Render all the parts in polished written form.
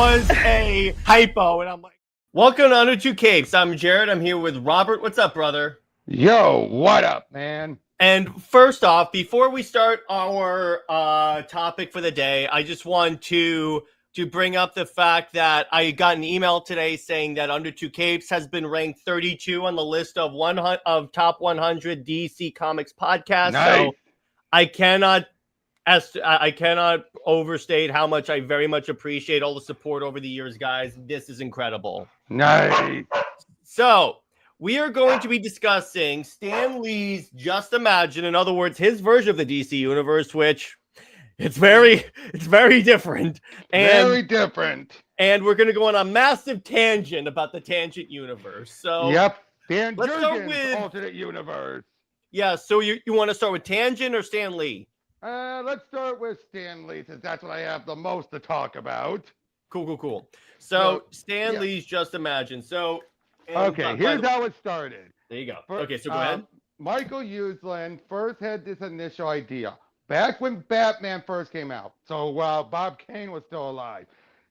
was a typo, and I'm like, welcome to Under Two Capes. I'm Jared. I'm here with Robert. What's up, brother? Yo, what up, man? And first off, before we start our topic for the day, I just want to bring up the fact that I got an email today saying that Under Two Capes has been ranked 32 on the list of top 100 DC Comics podcasts. Nice. So I cannot overstate how much I very much appreciate all the support over the years, guys. This is incredible. Nice. So we are going to be discussing Stan Lee's Just Imagine, in other words, his version of the DC universe, which it's very different. Very different. And we're going to go on a massive tangent about the Tangent universe. So yep, Dan let's start Jurgens' alternate universe. Yeah, so you want to start with Tangent or Stan Lee? Let's start with Stan Lee, since that's what I have the most to talk about. Cool. So Stan Lee's Just Imagine. So okay, here's how it started. There you go. Okay, so go ahead. Michael Uslan first had this initial idea back when Batman first came out. So while Bob Kane was still alive,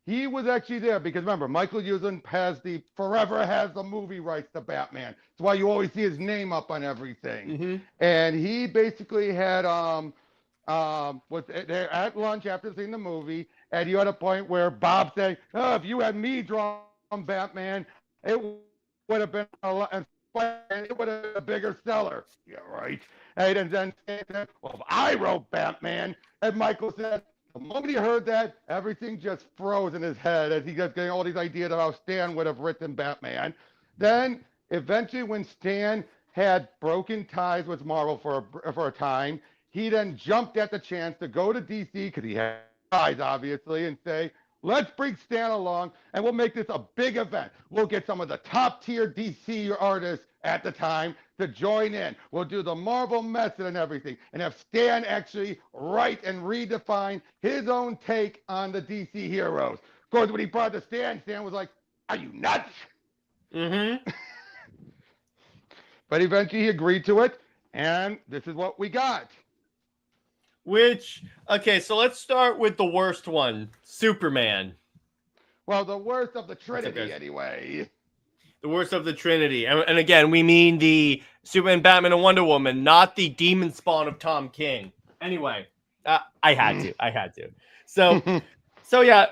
he was actually there because remember, Michael Uslan forever has the movie rights to Batman. That's why you always see his name up on everything. Mm-hmm. And he basically had was there at lunch after seeing the movie, and you had a point where Bob said, "Oh, if you had me draw Batman, it would have been it would have been a bigger seller." Yeah, right. And then said, "Well, if I wrote Batman," and Michael said, the moment he heard that, everything just froze in his head as he kept getting all these ideas of how Stan would have written Batman. Then eventually, when Stan had broken ties with Marvel for a time, he then jumped at the chance to go to DC because he had ties, obviously, and say, let's bring Stan along and we'll make this a big event. We'll get some of the top tier DC artists at the time to join in. We'll do the Marvel method and everything and have Stan actually write and redefine his own take on the DC heroes. Of course, when he brought to Stan was like, are you nuts? Mm-hmm. But eventually he agreed to it, and this is what we got. Okay, so let's start with the worst one, Superman. Well, the worst of the Trinity, anyway. The worst of the Trinity. And again, we mean the Superman, Batman, and Wonder Woman, not the demon spawn of Tom King. Anyway, I had to. So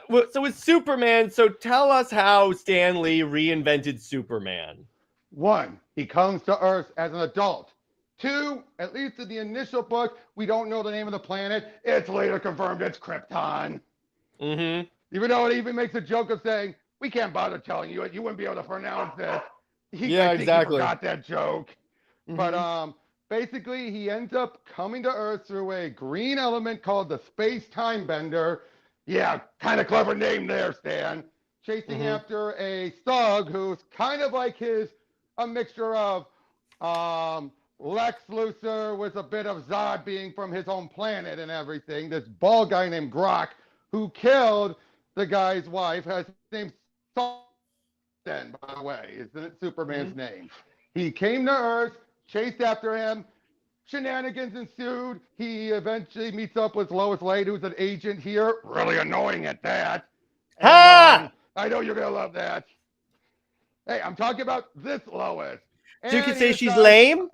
with Superman, so tell us how Stan Lee reinvented Superman. 1, he comes to Earth as an adult. 2, at least in the initial book, we don't know the name of the planet. It's later confirmed it's Krypton. Mm-hmm. Even though it even makes a joke of saying, we can't bother telling you it. You wouldn't be able to pronounce it. I think he forgot that joke. Mm-hmm. But basically, he ends up coming to Earth through a green element called the Space-Time Bender. Yeah, kind of clever name there, Stan. Chasing after a thug who's kind of like a mixture of Lex Luthor with a bit of Zod being from his own planet and everything. This bald guy named Grok who killed the guy's wife. His name's Sultan, by the way. Isn't it Superman's name? He came to Earth, chased after him. Shenanigans ensued. He eventually meets up with Lois Lane, who's an agent here. Really annoying at that. Ha! I know you're going to love that. Hey, I'm talking about this Lois. So you can say she's lame?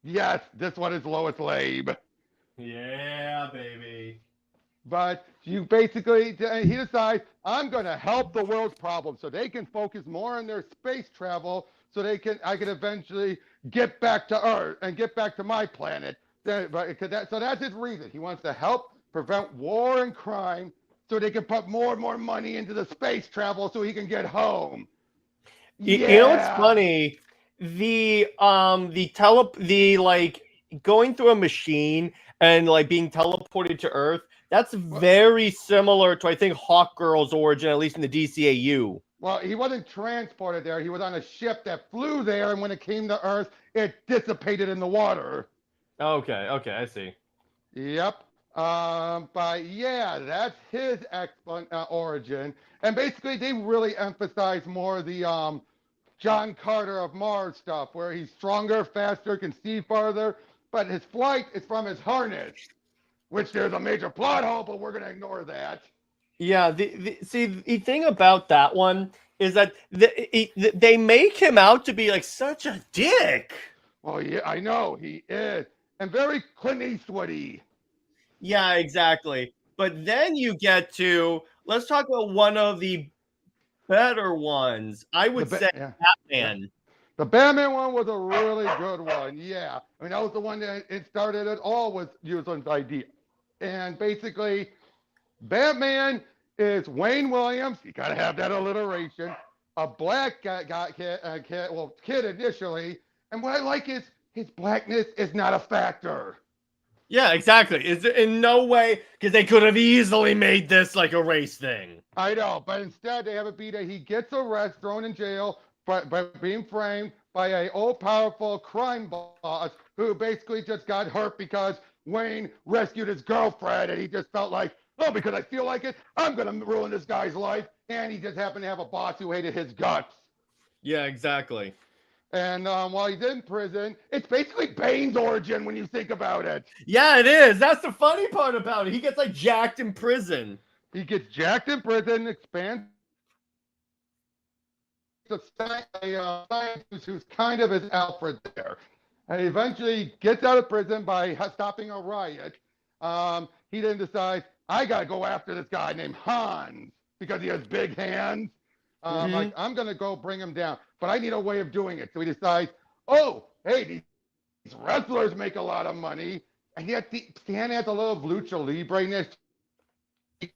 Yes, this one is Lois Lane. Yeah, baby. But you basically, he decides, I'm going to help the world's problems so they can focus more on their space travel so I can eventually get back to Earth and get back to my planet. So that's his reason. He wants to help prevent war and crime so they can put more and more money into the space travel so he can get home. You know what's funny? Going through a machine and like being teleported to Earth, that's very similar to, I think, Hawkgirl's origin, at least in the DCAU. Well, he wasn't transported there. He was on a ship that flew there, and when it came to Earth, it dissipated in the water. Okay, I see. Yep. But yeah, that's his origin. And basically, they really emphasize more the John Carter of Mars stuff, where he's stronger, faster, can see farther, but his flight is from his harness, which there's a major plot hole, but we're going to ignore that. Yeah, see the thing about that one is that they make him out to be like such a dick. Well, yeah, I know he is, and very Clint Eastwoody. Yeah, exactly. But then you get to let's talk about one of the better ones. I would say Yeah, yeah. Batman. The Batman one was a really good one. Yeah, I mean that was the one that it started it all with Uslan's idea, and basically Batman is Wayne Williams. You gotta have that alliteration. A black kid initially, and what I like is his blackness is not a factor. Yeah, exactly. Is in no way because they could have easily made this like a race thing. I know, but instead they have it be that he gets arrested, thrown in jail, by being framed by a old powerful crime boss who basically just got hurt because Wayne rescued his girlfriend, and he just felt like, oh, because I feel like it, I'm gonna ruin this guy's life, and he just happened to have a boss who hated his guts. Yeah, exactly. And while he's in prison, it's basically Bane's origin when you think about it. Yeah, it is. That's the funny part about it. He gets like jacked in prison. He gets jacked in prison, expands a scientist who's kind of his Alfred there. And he eventually gets out of prison by stopping a riot. He then decides, I got to go after this guy named Hans because he has big hands. Like, I'm going to go bring him down, but I need a way of doing it. So he decides, oh, hey, these wrestlers make a lot of money. And yet Stan has a little lucha libre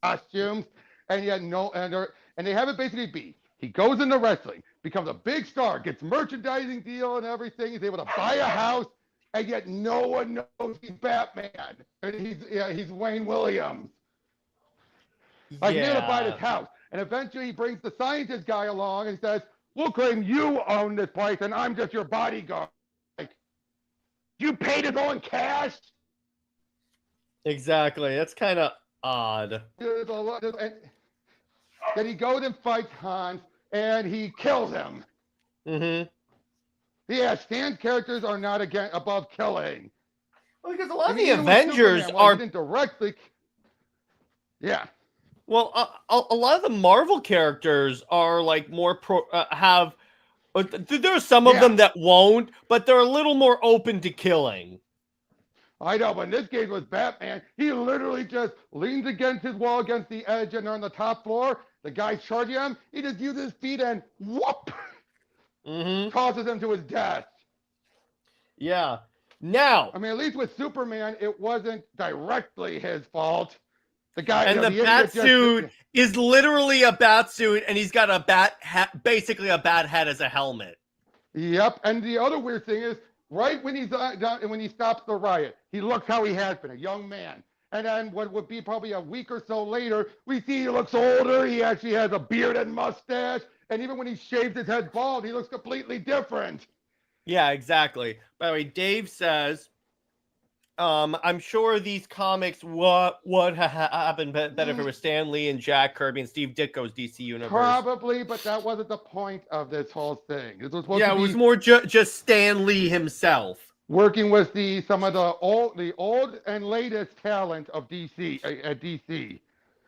costumes, and yet and they have it basically be he goes into wrestling, becomes a big star, gets merchandising deal and everything. He's able to buy a house, and yet no one knows he's Batman. And he's Wayne Williams. Like he's able to buy this house, and eventually he brings the scientist guy along and says, "We'll claim you own this place, and I'm just your bodyguard." Like, you paid his own cash. Exactly. That's kind of odd. And then he goes and fights Hans, and he kills him. Yeah, Stan's characters are not above killing. Well, because a lot of the Avengers are didn't directly. Yeah. Well, a lot of the Marvel characters are like more have. There are some of them that won't, but they're a little more open to killing. I know, but in this case with Batman, he literally just leans against his wall, against the edge, and they're on the top floor. The guy's charging him. He just uses his feet and whoop, tosses him to his death. Yeah. Now, I mean, at least with Superman, it wasn't directly his fault. The guy and the bat suit is literally a bat suit, and he's got a bat hat, basically a bat head as a helmet. Yep. And the other weird thing is, right when he's done, when he stops the riot, he looks how he has been, a young man. And then what would be probably a week or so later, we see he looks older. He actually has a beard and mustache. And even when he shaves his head bald, he looks completely different. Yeah, exactly. By the way, Dave says, I'm sure these comics would have happened better if it was Stan Lee and Jack Kirby and Steve Ditko's DC universe. Probably, but that wasn't the point of this whole thing. This was it was more just Stan Lee himself working with some of the old and latest talent of DC at DC.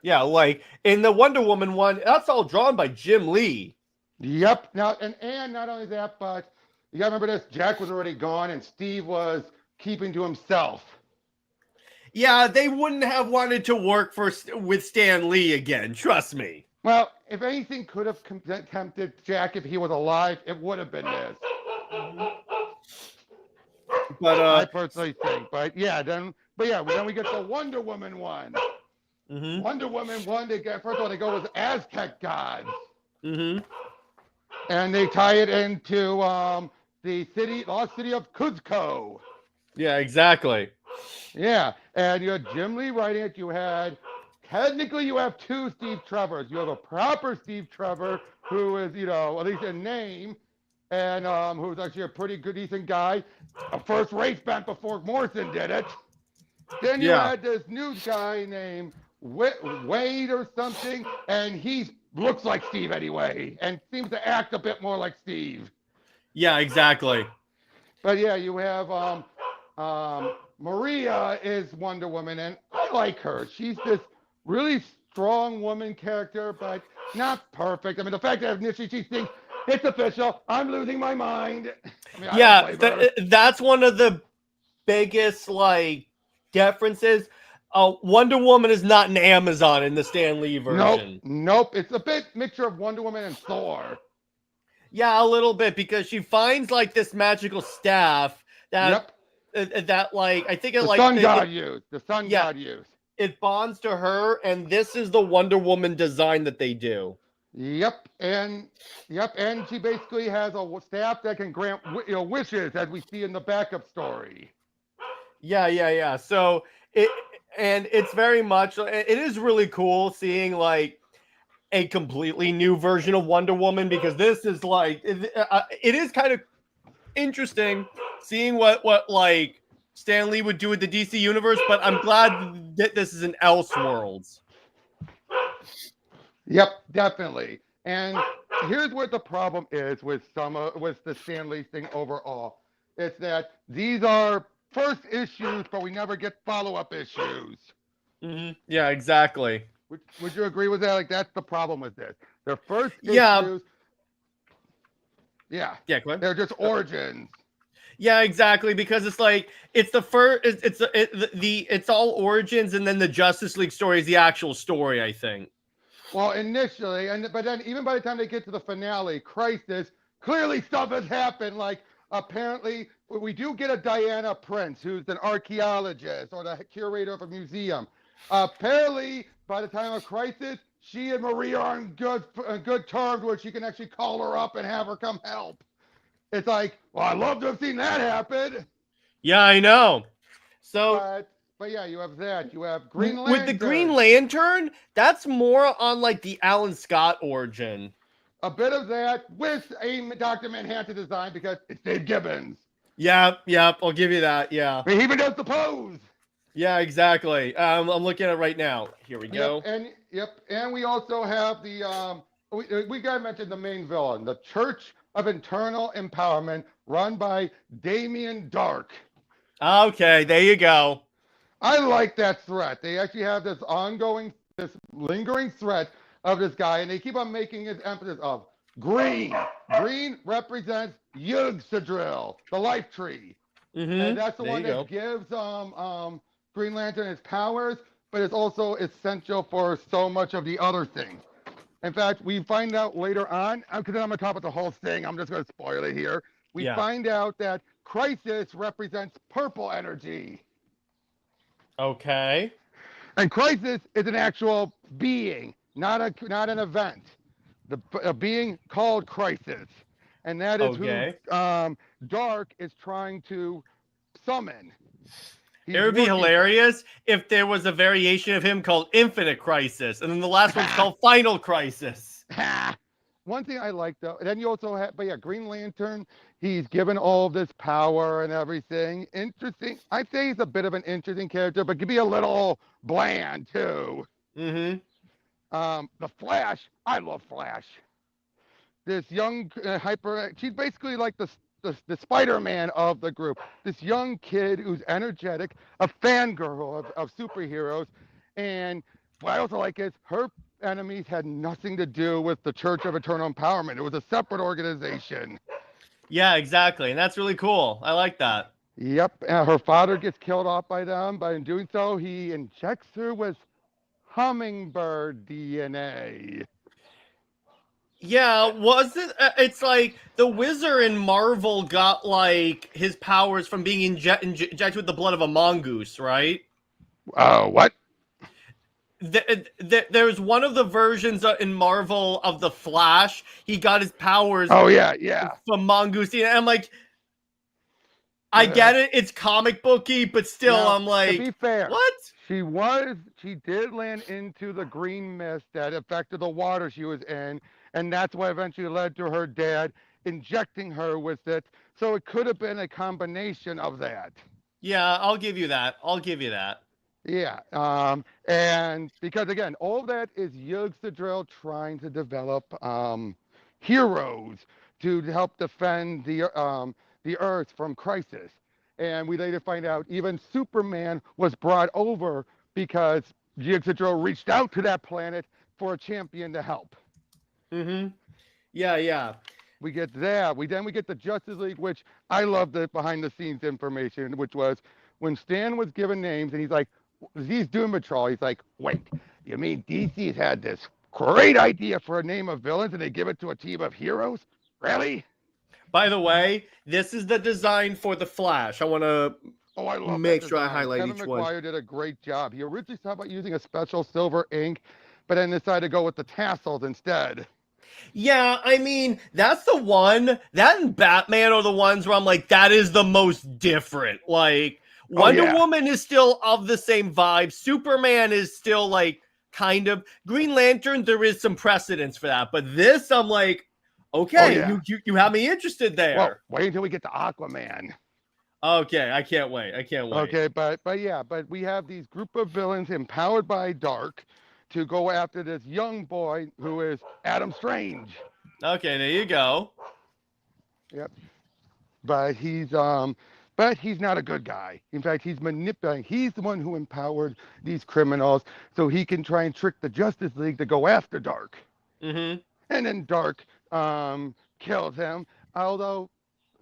Yeah, like in the Wonder Woman one, that's all drawn by Jim Lee. Yep. Now, and not only that, but you gotta remember this: Jack was already gone, and Steve was keeping to himself. Yeah, they wouldn't have wanted to work with Stan Lee again. Trust me. Well, if anything could have tempted Jack if he was alive, it would have been this. But I personally think, then we get the Wonder Woman one. Wonder Woman one. First of all, they go with Aztec gods. And they tie it into the lost city of Cuzco. Yeah, exactly. Yeah, and you had Jim Lee writing it. You have two Steve Trevors. You have a proper Steve Trevor who is, at least in name, and who's actually a pretty good, decent guy. A first race band before Morrison did it. Then you had this new guy named Wade or something, and he looks like Steve anyway, and seems to act a bit more like Steve. Yeah, exactly. But yeah, you have Maria is Wonder Woman, and I like her. She's this really strong woman character, but not perfect. I mean, the fact that initially she thinks it's official, I'm losing my mind. I mean, I don't Yeah, blame her. that's one of the biggest like differences. Wonder Woman is not an Amazon in the Stan Lee Nope, version. nope. It's a bit mixture of Wonder Woman and Thor. Yeah, a little bit because she finds like this magical staff that Yep. that like I think it The like sun god used. The sun yeah, god used. it bonds to her, and this is the Wonder Woman design that they do. Yep, and she basically has a staff that can grant wishes, as we see in the backup story. Yeah. So it and it's very much it is really cool seeing like a completely new version of Wonder Woman because this is like it is kind of interesting seeing what like Stan Lee would do with the DC universe, but I'm glad that this is an Elseworlds. Yep, definitely. And here's what the problem is with with the Stan Lee thing overall. It's that these are first issues, but we never get follow-up issues. Yeah, exactly. Would you agree with that? Like that's the problem with this. Their first Yeah, issues, yeah, yeah, go ahead. they're just origins. Yeah, exactly. Because it's like it's the first, it's all origins, and then the Justice League story is the actual story. I think. Well, initially, but then even by the time they get to the finale, Crisis, clearly stuff has happened. Like apparently, we do get a Diana Prince, who's an archaeologist or the curator of a museum. Apparently, by the time of Crisis, she and Maria are on good terms where she can actually call her up and have her come help. It's like, well, I'd love to have seen that happen. Yeah, I know. So But yeah, you have that. You have Green with the Green Lantern. Lantern, that's more on like the Alan Scott origin. A bit of that with a Dr. Manhattan design because it's Dave Gibbons. Yep. I'll give you that. Yeah. He even does the pose. Yeah, exactly. I'm looking at it right now. Here we go. And we also have the we gotta mention the main villain, the Church of Internal Empowerment, run by Damien Dark. Okay, there you go. I like that threat. They actually have this lingering threat of this guy, and they keep on making his emphasis of green. Green represents Yggdrasil, the life tree. And that's the There one you that go. gives Green Lantern his powers, but it's also essential for so much of the other things. In fact, we find out later on, because I'm going to talk about the whole thing, I'm just going to spoil it here. We find out that Crisis represents purple energy. Okay. And Crisis is an actual being, not an event. A being called Crisis. And that is who Dark is trying to summon. It would be hilarious if there was a variation of him called Infinite Crisis, and then the last one's called Final Crisis. One thing I like though, and then you also have, but yeah, Green Lantern, he's given all this power and everything. Interesting. I'd say he's a bit of an interesting character, but could be a little bland too. The Flash, I love Flash. This young she's basically like the Spider-Man of the group. This young kid who's energetic, a fangirl of superheroes. And what I also like is her enemies had nothing to do with the Church of Eternal Empowerment. It was a separate organization. Yeah, exactly. And that's really cool. I like that. Yep. Her father gets killed off by them. But in doing so, he injects her with hummingbird DNA. Yeah, was it? It's like the Wizard in Marvel got like his powers from being injected with the blood of a mongoose, right? What? There's one of the versions in Marvel of the Flash. He got his powers. Oh yeah. From mongoose, and I'm like, I get it. It's comic booky, but still, now, I'm like, to be fair, what? She did land into the green mist that affected the water she was in, and that's what eventually led to her dad injecting her with it. So it could have been a combination of that. Yeah, I'll give you that. Yeah, and because again, all of that is Yggdrasil trying to develop heroes to help defend the Earth from crisis. And we later find out even Superman was brought over because Giancarlo reached out to that planet for a champion to help. Mm-hmm. Yeah. We get that. We get the Justice League, which I love the behind the scenes information, which was when Stan was given names and he's like, he's Doom Patrol. He's like, wait, you mean DC's had this great idea for a name of villains and they give it to a team of heroes? Really? By the way, this is the design for the Flash. I want to I love make that sure I design. highlight Kevin each one. McGuire did a great job. He originally thought about using a special silver ink, but then decided to go with the tassels instead. Yeah, I mean, that's the one. That and Batman are the ones where I'm like, that is the most different. Like, Wonder Woman is still of the same vibe. Superman is still like kind of. Green Lantern, there is some precedence for that. But this, I'm like, okay, you have me interested there. Well, wait until we get to Aquaman. Okay, I can't wait. Okay, but we have these group of villains empowered by Dark to go after this young boy who is Adam Strange. Okay, there you go. Yep. But he's not a good guy. In fact, he's manipulating. He's the one who empowered these criminals so he can try and trick the Justice League to go after Dark. Mm-hmm. And then Dark kills him. Although,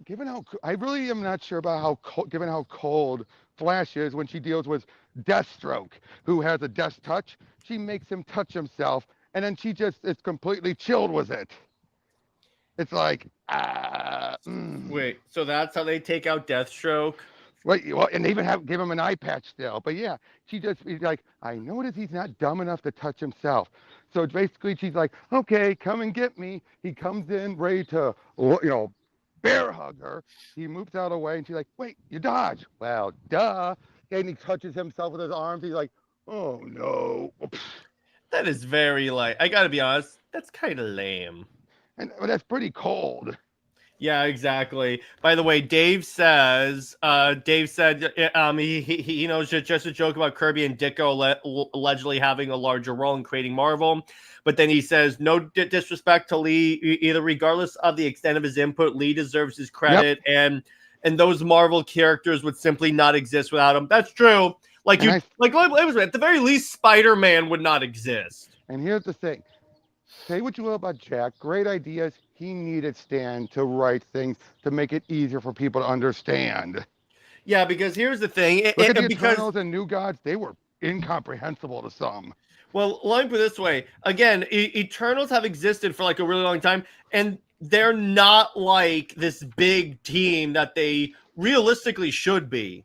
given how I really am not sure about given how cold Flash is when she deals with Deathstroke, who has a death touch, she makes him touch himself, and then she just is completely chilled with it. It's like, Wait, so that's how they take out Deathstroke? Well, and they even give him an eye patch still. But yeah, she's like, I notice he's not dumb enough to touch himself. So basically, she's like, okay, come and get me. He comes in ready to, bear hug her. He moves out of the way, and she's like, wait, you dodge. Well, duh. And he touches himself with his arms. He's like, oh, no. That is very, I got to be honest, that's kind of lame. But that's pretty cold. Yeah, exactly. By the way, Dave said he knows just a joke about Kirby and Ditko allegedly having a larger role in creating Marvel. But then he says, no disrespect to Lee, either regardless of the extent of his input, Lee deserves his credit. Yep. And those Marvel characters would simply not exist without him. That's true. At the very least, Spider-Man would not exist. And here's the thing. Say what you will about Jack. Great ideas. He needed Stan to write things to make it easier for people to understand. Yeah, because here's the thing. Look at the Eternals and New Gods. They were incomprehensible to some. Well, let me put it this way. Again, Eternals have existed for a really long time, and they're not like this big team that they realistically should be.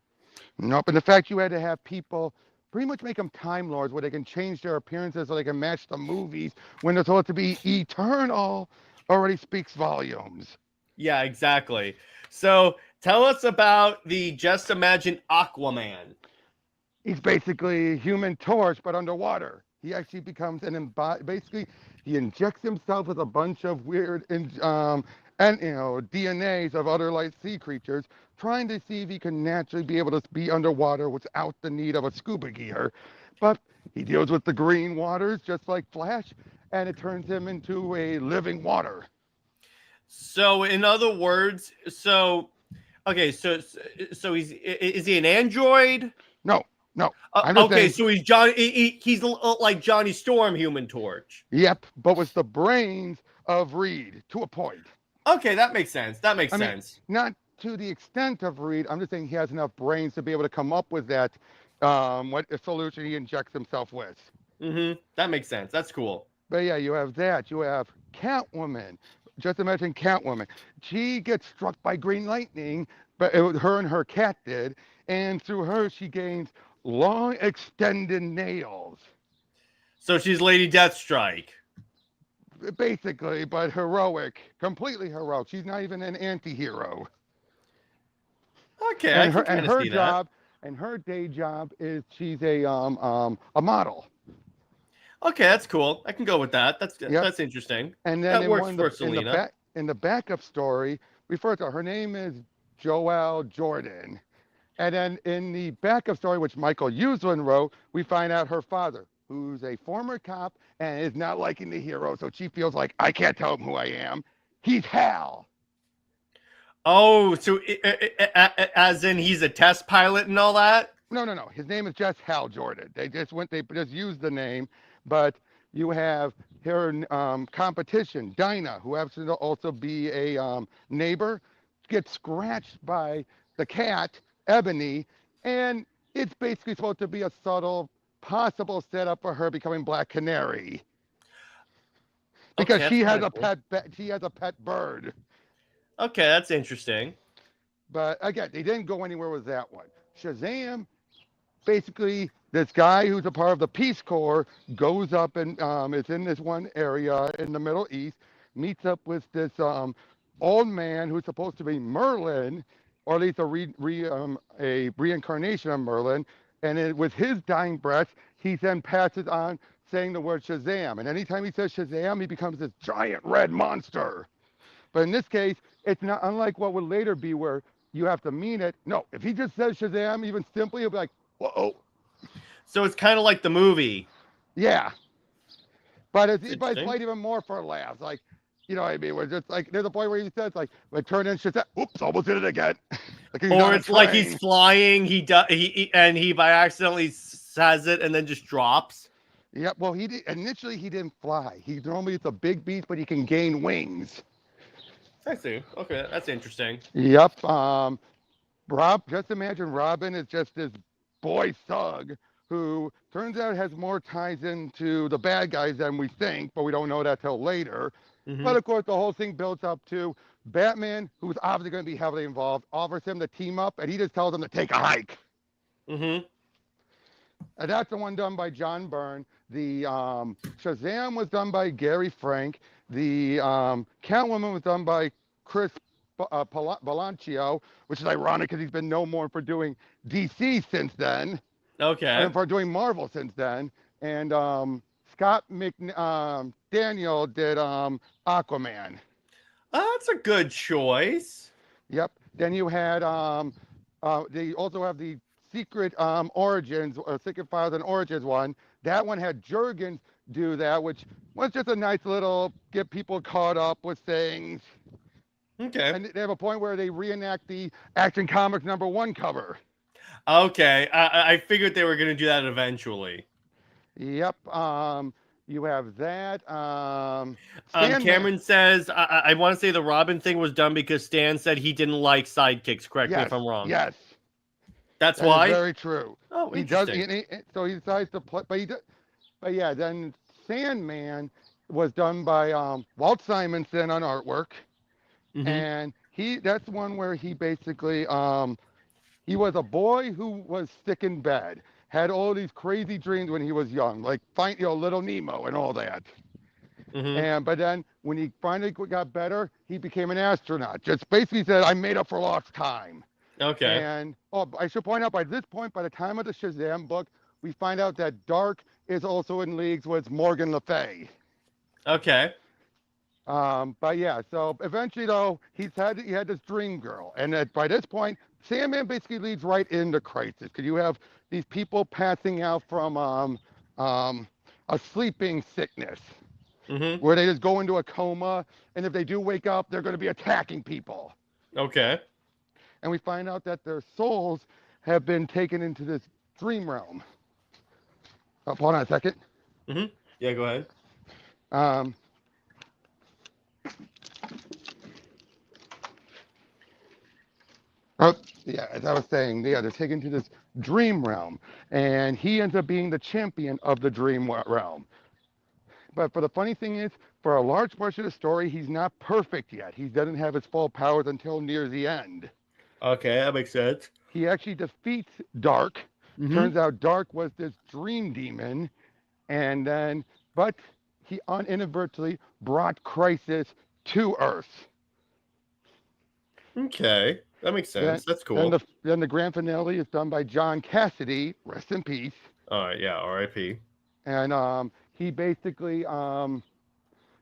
Nope. And the fact you had to have people pretty much make them Time Lords where they can change their appearances so they can match the movies when they're supposed to be eternal already speaks volumes. Yeah, exactly. So tell us about the Just Imagine Aquaman. He's basically Human Torch, but underwater. He actually becomes basically he injects himself with a bunch of weird DNAs of other sea creatures, trying to see if he can naturally be able to be underwater without the need of a scuba gear. But he deals with the green waters just like Flash, and it turns him into a living water. So in other words, so is he an android? No. Okay, so he's he's like Johnny Storm, Human Torch. Yep, but with the brains of Reed to a point. Okay, that makes sense. I mean, not to the extent of Reed. I'm just saying he has enough brains to be able to come up with that. What solution he injects himself with. Mm-hmm. That makes sense. That's cool. But yeah, you have that. You have Catwoman. Just imagine Catwoman. She gets struck by green lightning, but her and her cat did, and through her she gains long extended nails. So she's Lady Deathstrike. Basically, but heroic, completely heroic. She's not even an anti-hero. Okay, and her job and her day job is she's a model. Okay, that's cool. I can go with that. That's interesting. And then that works for Selena. In the backup story, refer to her name is Joelle Jordan. And then in the backup story, which Michael Uslan wrote, we find out her father, who's a former cop and is not liking the hero. So she feels like, I can't tell him who I am. He's Hal. Oh, so as in he's a test pilot and all that? No. His name is just Hal Jordan. They just used the name, but you have her competition, Dinah, who happens to also be a neighbor, gets scratched by the cat, Ebony, and it's basically supposed to be a subtle, possible setup for her becoming Black Canary. Because Okay, that's she has kind of a cool. pet bird. Okay, that's interesting. But again, they didn't go anywhere with that one. Shazam, basically, this guy who's a part of the Peace Corps goes up and is in this one area in the Middle East, meets up with this old man who's supposed to be Merlin, or at least a reincarnation of Merlin. And with his dying breath, he then passes on saying the word Shazam. And anytime he says Shazam, he becomes this giant red monster. But in this case, it's not unlike what would later be where you have to mean it. No, if he just says Shazam, even simply, he'll be like, whoa. So it's kind of like the movie. Yeah. But It's it's interesting. played even more for laughs. Like, you know what I mean? Where just like, there's a point where he says, like, when turn in Shazam, oops, almost did it again. Like he's Or on a it's like he's train. flying, he by accidentally says it and then just drops. Yeah, well, initially he didn't fly. He normally it's a big beast, but he can gain wings. I see. Okay, that's interesting. Yep. Just imagine Robin is just this boy thug who turns out has more ties into the bad guys than we think, but we don't know that till later. Mm-hmm. But of course, the whole thing builds up to Batman, who's obviously going to be heavily involved, offers him to team up, and he just tells him to take a hike. Mm-hmm. And that's the one done by John Byrne. The Shazam was done by Gary Frank. The Catwoman was done by Chris Balancio, which is ironic because he's been known more for doing DC since then, Okay. and for doing Marvel since then. And Scott Daniel did Aquaman. That's a good choice. Yep. Then you had they also have the Secret Origins or Secret Files and Origins one. That one had Jurgens do that, which was just a nice little get people caught up with things. Okay. And they have a point where they reenact the Action Comics #1 cover. Okay. I figured they were gonna do that eventually. Yep. You have that. Sandman. Cameron says I want to say the Robin thing was done because Stan said he didn't like sidekicks. Correct me if Yes. I'm wrong. Yes. That's That is why. very true. Oh, He does. interesting. So he decides to play, but yeah. Then Sandman was done by Walt Simonson on artwork, Mm-hmm. and that's one where he basically he was a boy who was sick in bed, had all these crazy dreams when he was young, like Little Nemo and all that. Mm-hmm. But then when he finally got better, he became an astronaut. Just basically said, "I made up for lost time." Okay. And I should point out by this point, by the time of the Shazam book, we find out that Dark is also in leagues with Morgan Le Fay. Okay. But yeah, so eventually though, he had this dream girl, and by this point, Sandman basically leads right into Crisis because you have these people passing out from a sleeping sickness Mm-hmm. where they just go into a coma, and if they do wake up, they're going to be attacking people. Okay. And we find out that their souls have been taken into this dream realm. Oh, hold on a second. Mm-hmm. Yeah, go ahead. Um, oh, yeah, as I was saying, yeah, they're taken to this dream realm, and he ends up being the champion of the dream realm. But for the funny thing is, for a large portion of the story, he's not perfect yet. He doesn't have his full powers until near the end. Okay, that makes sense. He actually defeats Dark. Mm-hmm. Turns out Dark was this dream demon, and then, but he inadvertently brought Crisis to Earth. Okay, that makes sense. That's cool. Then the grand finale is done by John Cassidy, rest in peace. All right, yeah, R.I.P. And he basically all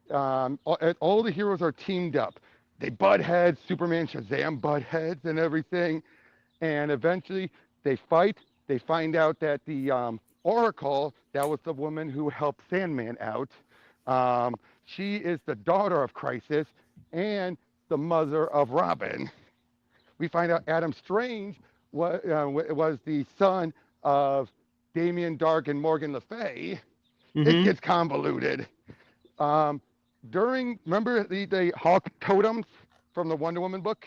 the heroes are teamed up. They butt heads, Superman, Shazam butt heads, and everything. And eventually they fight. They find out that the Oracle, that was the woman who helped Sandman out, she is the daughter of Crisis and the mother of Robin. We find out Adam Strange was the son of Damien Dark and Morgan Le Fay, it Mm-hmm. gets convoluted. Um, remember the Hawk totems from the Wonder Woman book?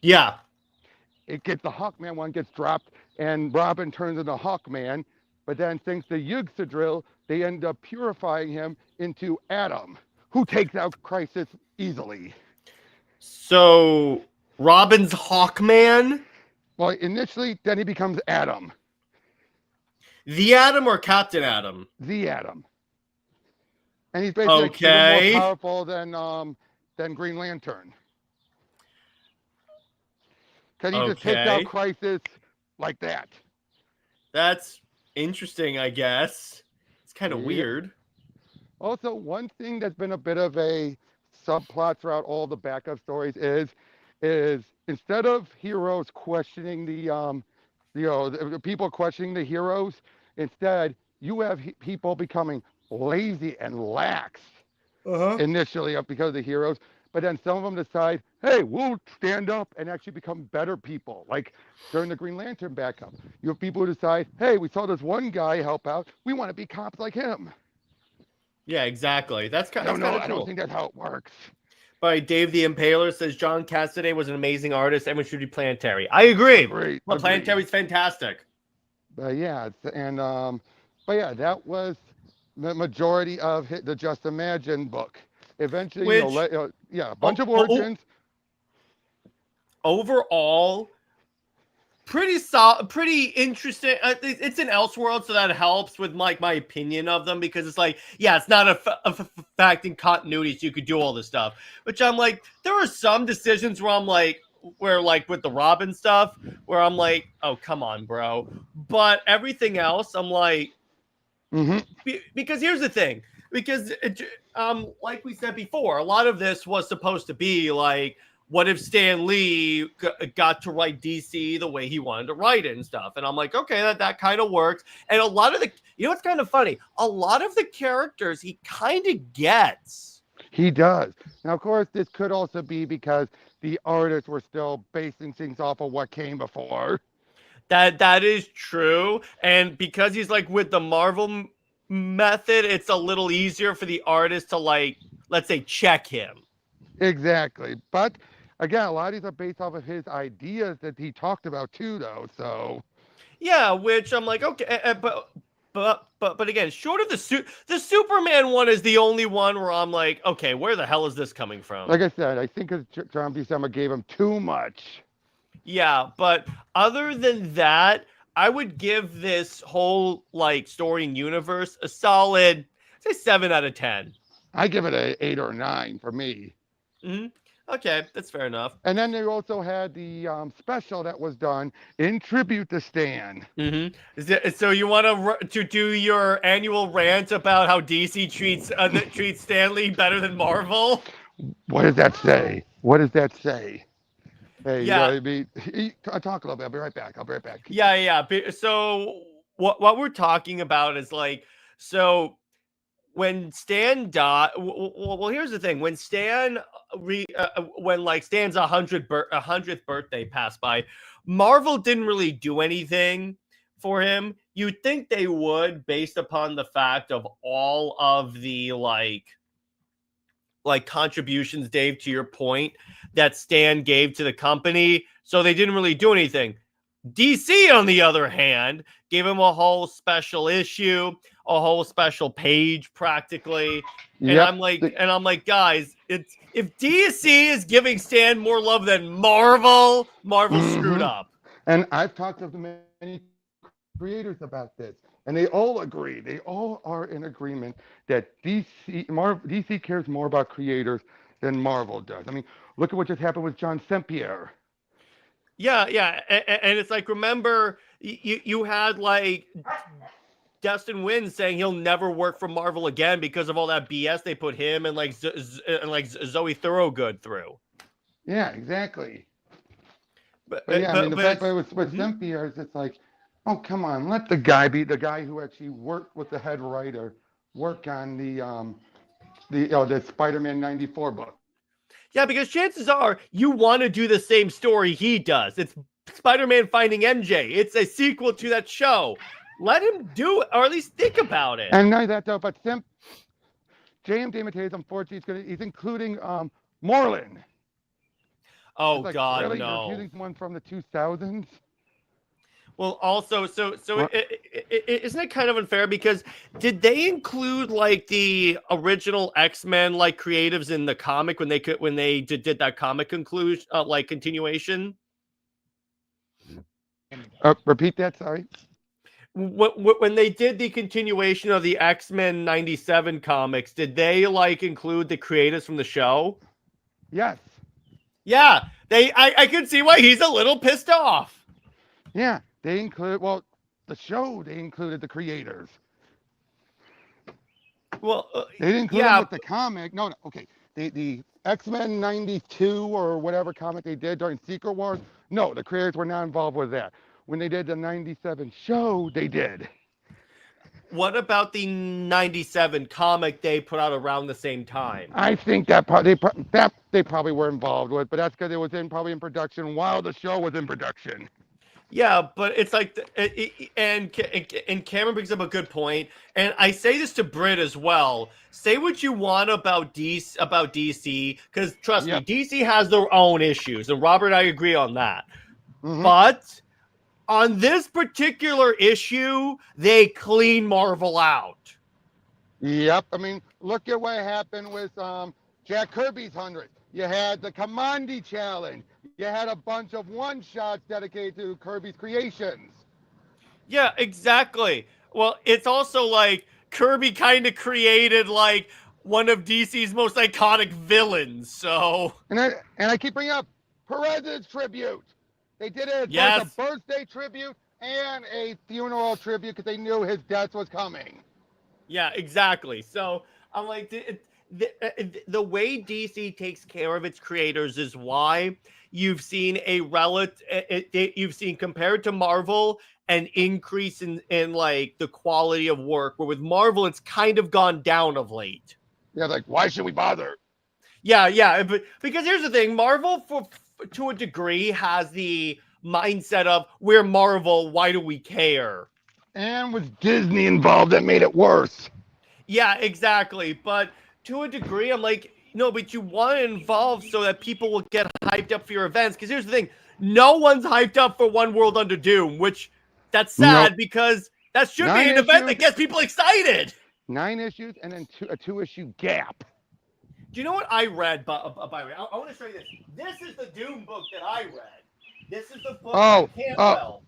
Yeah. The Hawkman one gets dropped, and Robin turns into Hawkman. But then, thanks to Yggdrasil, they end up purifying him into Adam, who takes out Crisis easily. So Robin's Hawkman, Well, initially, then he becomes Adam, the Atom or Captain Atom? the Adam, and he's basically like, even more Okay. powerful than Green Lantern, because he just takes out Okay. Crisis like that. That's interesting, I guess. It's kind of Yeah. weird. Also, one thing that's been a bit of a subplot throughout all the backup stories is instead of heroes questioning the people questioning the heroes, instead you have people becoming lazy and lax initially because of the heroes, but then some of them decide, hey, we'll stand up and actually become better people. Like during the Green Lantern backup, you have people who decide, hey, we saw this one guy help out, we want to be cops like him. Yeah, exactly. That's kind of cool. I don't think that's how it works. By Dave the Impaler says John Cassaday was an amazing artist and should be Planetary. I agree. Great. Well, Planetary's fantastic. But yeah, that was the majority of the Just Imagine book. Eventually, a bunch of origins. Overall, pretty solid, pretty interesting. It's an Elseworld, so that helps with like my opinion of them, because it's like, yeah, it's not a fact in continuity, so you could do all this stuff. Which I'm like, there are some decisions where I'm like, with the Robin stuff, where I'm like, oh, come on, bro. But everything else, I'm like, because here's the thing, because like we said before, a lot of this was supposed to be like, what if Stan Lee got to write DC the way he wanted to write it and stuff? And I'm like, okay, that kind of works. And a lot of what's kind of funny? A lot of the characters he kind of gets. He does. Now, of course, this could also be because the artists were still basing things off of what came before. That is true. And because he's like with the Marvel method, it's a little easier for the artist to, like, let's say, check him. Exactly. But again, a lot of these are based off of his ideas that he talked about too, though. So yeah, which I'm like, okay, but again, short of the Superman one is the only one where I'm like, okay, where the hell is this coming from? Like I said, I think John Buscema gave him too much. Yeah, but other than that, I would give this whole like story and universe a solid, say, 7 out of 10. I give it an 8 or 9 for me. Okay, that's fair enough. And then they also had the special that was done in tribute to Stan. So you want to do your annual rant about how DC treats Stan Lee better than Marvel? What does that say? What does that say? Hey, yeah. I'll talk a little bit. I'll be right back. Yeah. So what we're talking about is like, so when Stan died, well, here's the thing. When Stan, when like Stan's 100th birthday passed by, Marvel didn't really do anything for him. You'd think they would, based upon the fact of all of the like contributions, Dave, to your point, that Stan gave to the company. So they didn't really do anything. DC, on the other hand, gave him a whole special issue, a whole special page, practically. And I'm like, guys, if DC is giving Stan more love than Marvel screwed up. And I've talked to many creators about this, and they all agree. They all are in agreement that DC cares more about creators than Marvel does. I mean, look at what just happened with John Saint-Pierre. Yeah, and it's like, remember, you had like Dustin Wynn saying he'll never work for Marvel again because of all that BS they put him and like Zoe Thorogood through. Yeah, exactly. But the fact that it was with Saint-Pierre, it's like, oh, come on, let the guy be the guy who actually worked with the head writer, work on the Spider-Man 94 book. Yeah, because chances are you want to do the same story he does. It's Spider-Man Finding MJ. It's a sequel to that show. Let him do it, or at least think about it. And not that though, but J.M. DeMatteis, unfortunately, he's including Moreland. Oh It's like, God, really? no. You're using one from the 2000s? Well, also, isn't it kind of unfair because did they include like the original X-Men like creatives in the comic when they did that comic conclusion like continuation? Repeat that, sorry. When they did the continuation of the X-Men 97 comics, did they like include the creators from the show? Yes. Yeah, I can see why he's a little pissed off. Yeah, they included, well, the show, they included the creators. Well, they didn't include them with the comic. No, okay. The X-Men 92 or whatever comic they did during Secret Wars, no, the creators were not involved with that. When they did the 97 show, they did. What about the 97 comic they put out around the same time? I think that they probably were involved with, but that's because it was probably in production while the show was in production. Yeah, but it's like, and Cameron brings up a good point, and I say this to Britt as well. Say what you want about DC, because trust me, DC has their own issues, and Robert and I agree on that. But on this particular issue, they clean Marvel out. Yep, I mean, look at what happened with Jack Kirby's 100. You had the Commandi Challenge. You had a bunch of one-shots dedicated to Kirby's creations. Yeah, exactly. Well, it's also like Kirby kind of created like one of DC's most iconic villains. So and I keep bringing up Perez's tribute. They did it as both a birthday tribute and a funeral tribute because they knew his death was coming. Yeah, exactly. So I'm like, the way DC takes care of its creators is why you've seen you've seen compared to Marvel an increase in like the quality of work, where with Marvel it's kind of gone down of late. Yeah, like why should we bother? Yeah, but because here's the thing, Marvel to a degree has the mindset of we're Marvel, why do we care? And with Disney involved, that made it worse. Yeah, exactly. But to a degree, I'm like, no, but you want to involve so that people will get hyped up for your events. Because here's the thing, no one's hyped up for One World Under Doom, which that's sad because that should be an event that gets people excited. 9 issues and then a 2-issue gap. Do you know what I read, by the way? I want to show you this. This is the Doom book that I read. This is the book by Campbell.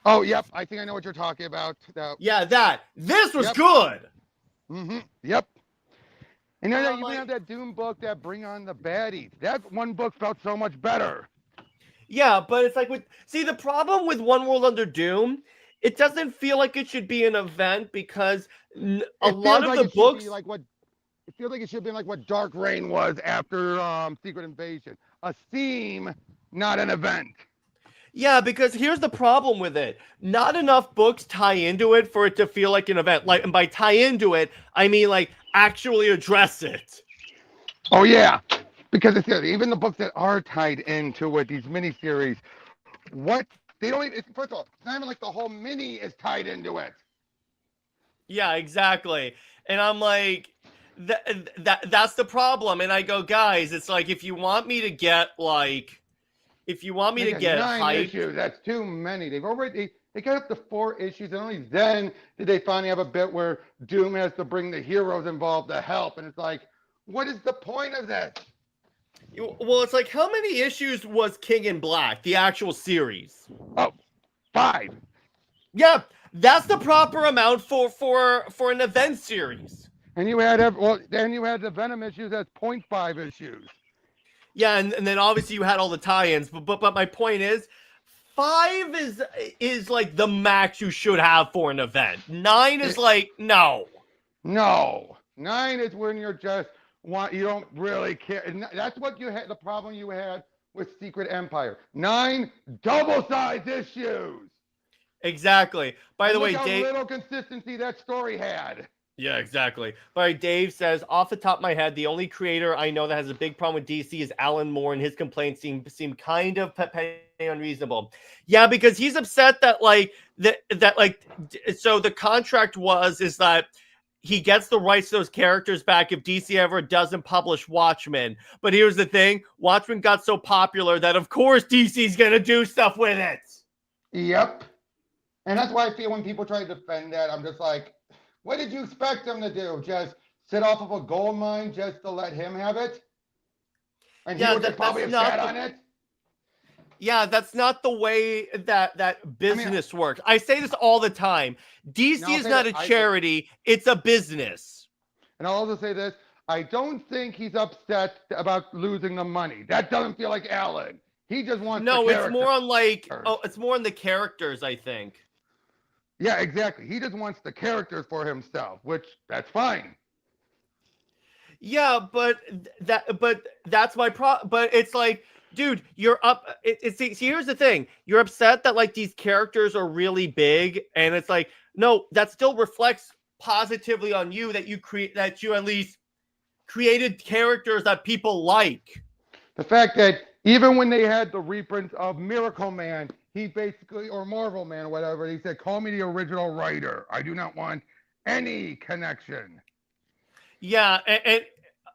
Oh, yep. I think I know what you're talking about. Yeah, that. This was good. Yep. And then you even have that Doom book that Bring On the Baddies. That one book felt so much better. Yeah, but it's like see, the problem with One World Under Doom, it doesn't feel like it should be an event because a lot of the books it feels like it should have been like what Dark Reign was after Secret Invasion. A theme, not an event. Yeah, because here's the problem with it. Not enough books tie into it for it to feel like an event. Like, and by tie into it, I mean like actually address it. Oh yeah, because it's even the books that are tied into it, these miniseries, they don't even, first of all, it's not even like the whole mini is tied into it. Yeah, exactly. And I'm like, that's the problem. And I go, guys, it's like if you want me to get like. If you want me to get 9 issues, that's too many. They got up to 4 issues, and only then did they finally have a bit where Doom has to bring the heroes involved to help. And it's like, what is the point of this? Well, it's like, how many issues was King in Black, the actual series? Oh, 5. Yeah, that's the proper amount for an event series. And you had then you had the Venom issues as 0.5 issues. Yeah, and then obviously you had all the tie-ins, but my point is, 5 is like the max you should have for an event. 9 is like no. 9 is when you don't really care. And that's what you had. The problem you had with Secret Empire. 9 double-sized issues. Exactly. By the way, Dave, how little consistency that story had. Yeah, exactly. But Dave says, off the top of my head, the only creator I know that has a big problem with DC is Alan Moore, and his complaints seem kind of petty unreasonable. Yeah, because he's upset that so the contract is that he gets the rights to those characters back if DC ever doesn't publish Watchmen. But here's the thing, Watchmen got so popular that of course DC's gonna do stuff with it. Yep. And that's why I feel when people try to defend that, I'm just like, what did you expect them to do? Just sit off of a gold mine just to let him have it? And he would just probably have sat on it? Yeah, that's not the way that business works. I say this all the time. DC is not a charity, it's a business. And I'll also say this, I don't think he's upset about losing the money. That doesn't feel like Alan. He just wants the characters. It's more on it's more on the characters, I think. Yeah, exactly. He just wants the characters for himself, which that's fine. Yeah, but that's my problem. But it's like, dude, you're up. See, here's the thing. You're upset that like these characters are really big, and it's like, no, that still reflects positively on you that you at least created characters that people like. The fact that even when they had the reprints of Miracle Man, he basically, or Marvel Man, or whatever, he said, call me the original writer. I do not want any connection. Yeah,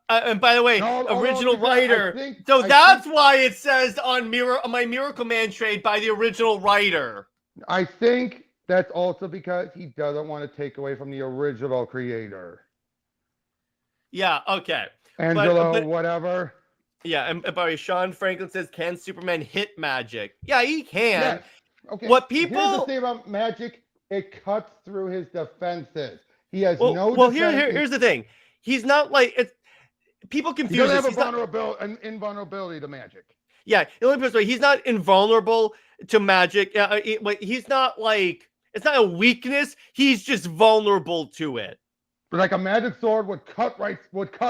and by the way, original writer. So that's why it says on my Miracle Man trade by the original writer. I think that's also because he doesn't want to take away from the original creator. Yeah, okay. Angelo, whatever. Yeah, and by the way, Sean Franklin says, can Superman hit magic? Yeah, he can. Yes. Okay. What people... Here's the thing about magic, it cuts through his defenses. He has no defense. Well, here's the thing. He's not like... People confuse this. He doesn't have an invulnerability to magic. Yeah, the only person, he's not invulnerable to magic. He's not like... It's not a weakness. He's just vulnerable to it. But like a magic sword would cut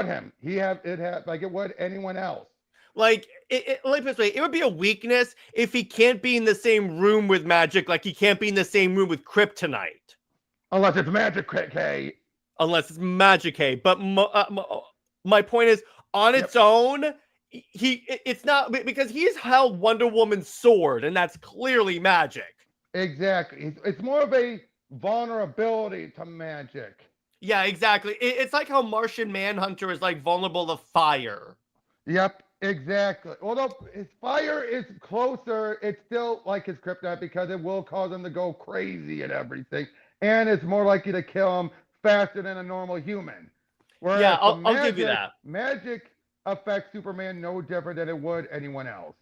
him. Like it would anyone else. Like let me put it this way, it would be a weakness if he can't be in the same room with magic, like he can't be in the same room with kryptonite. Unless it's magic K. Unless it's magic K. But my point is, on its own, it's not, because he's held Wonder Woman's sword, and that's clearly magic. Exactly. It's more of a vulnerability to magic. Yeah, exactly. It's like how Martian Manhunter is like vulnerable to fire. Yep, exactly. Although his fire is closer, it's still like his kryptonite because it will cause him to go crazy and everything. And it's more likely to kill him faster than a normal human. Whereas yeah, I'll give you that. Magic affects Superman no different than it would anyone else.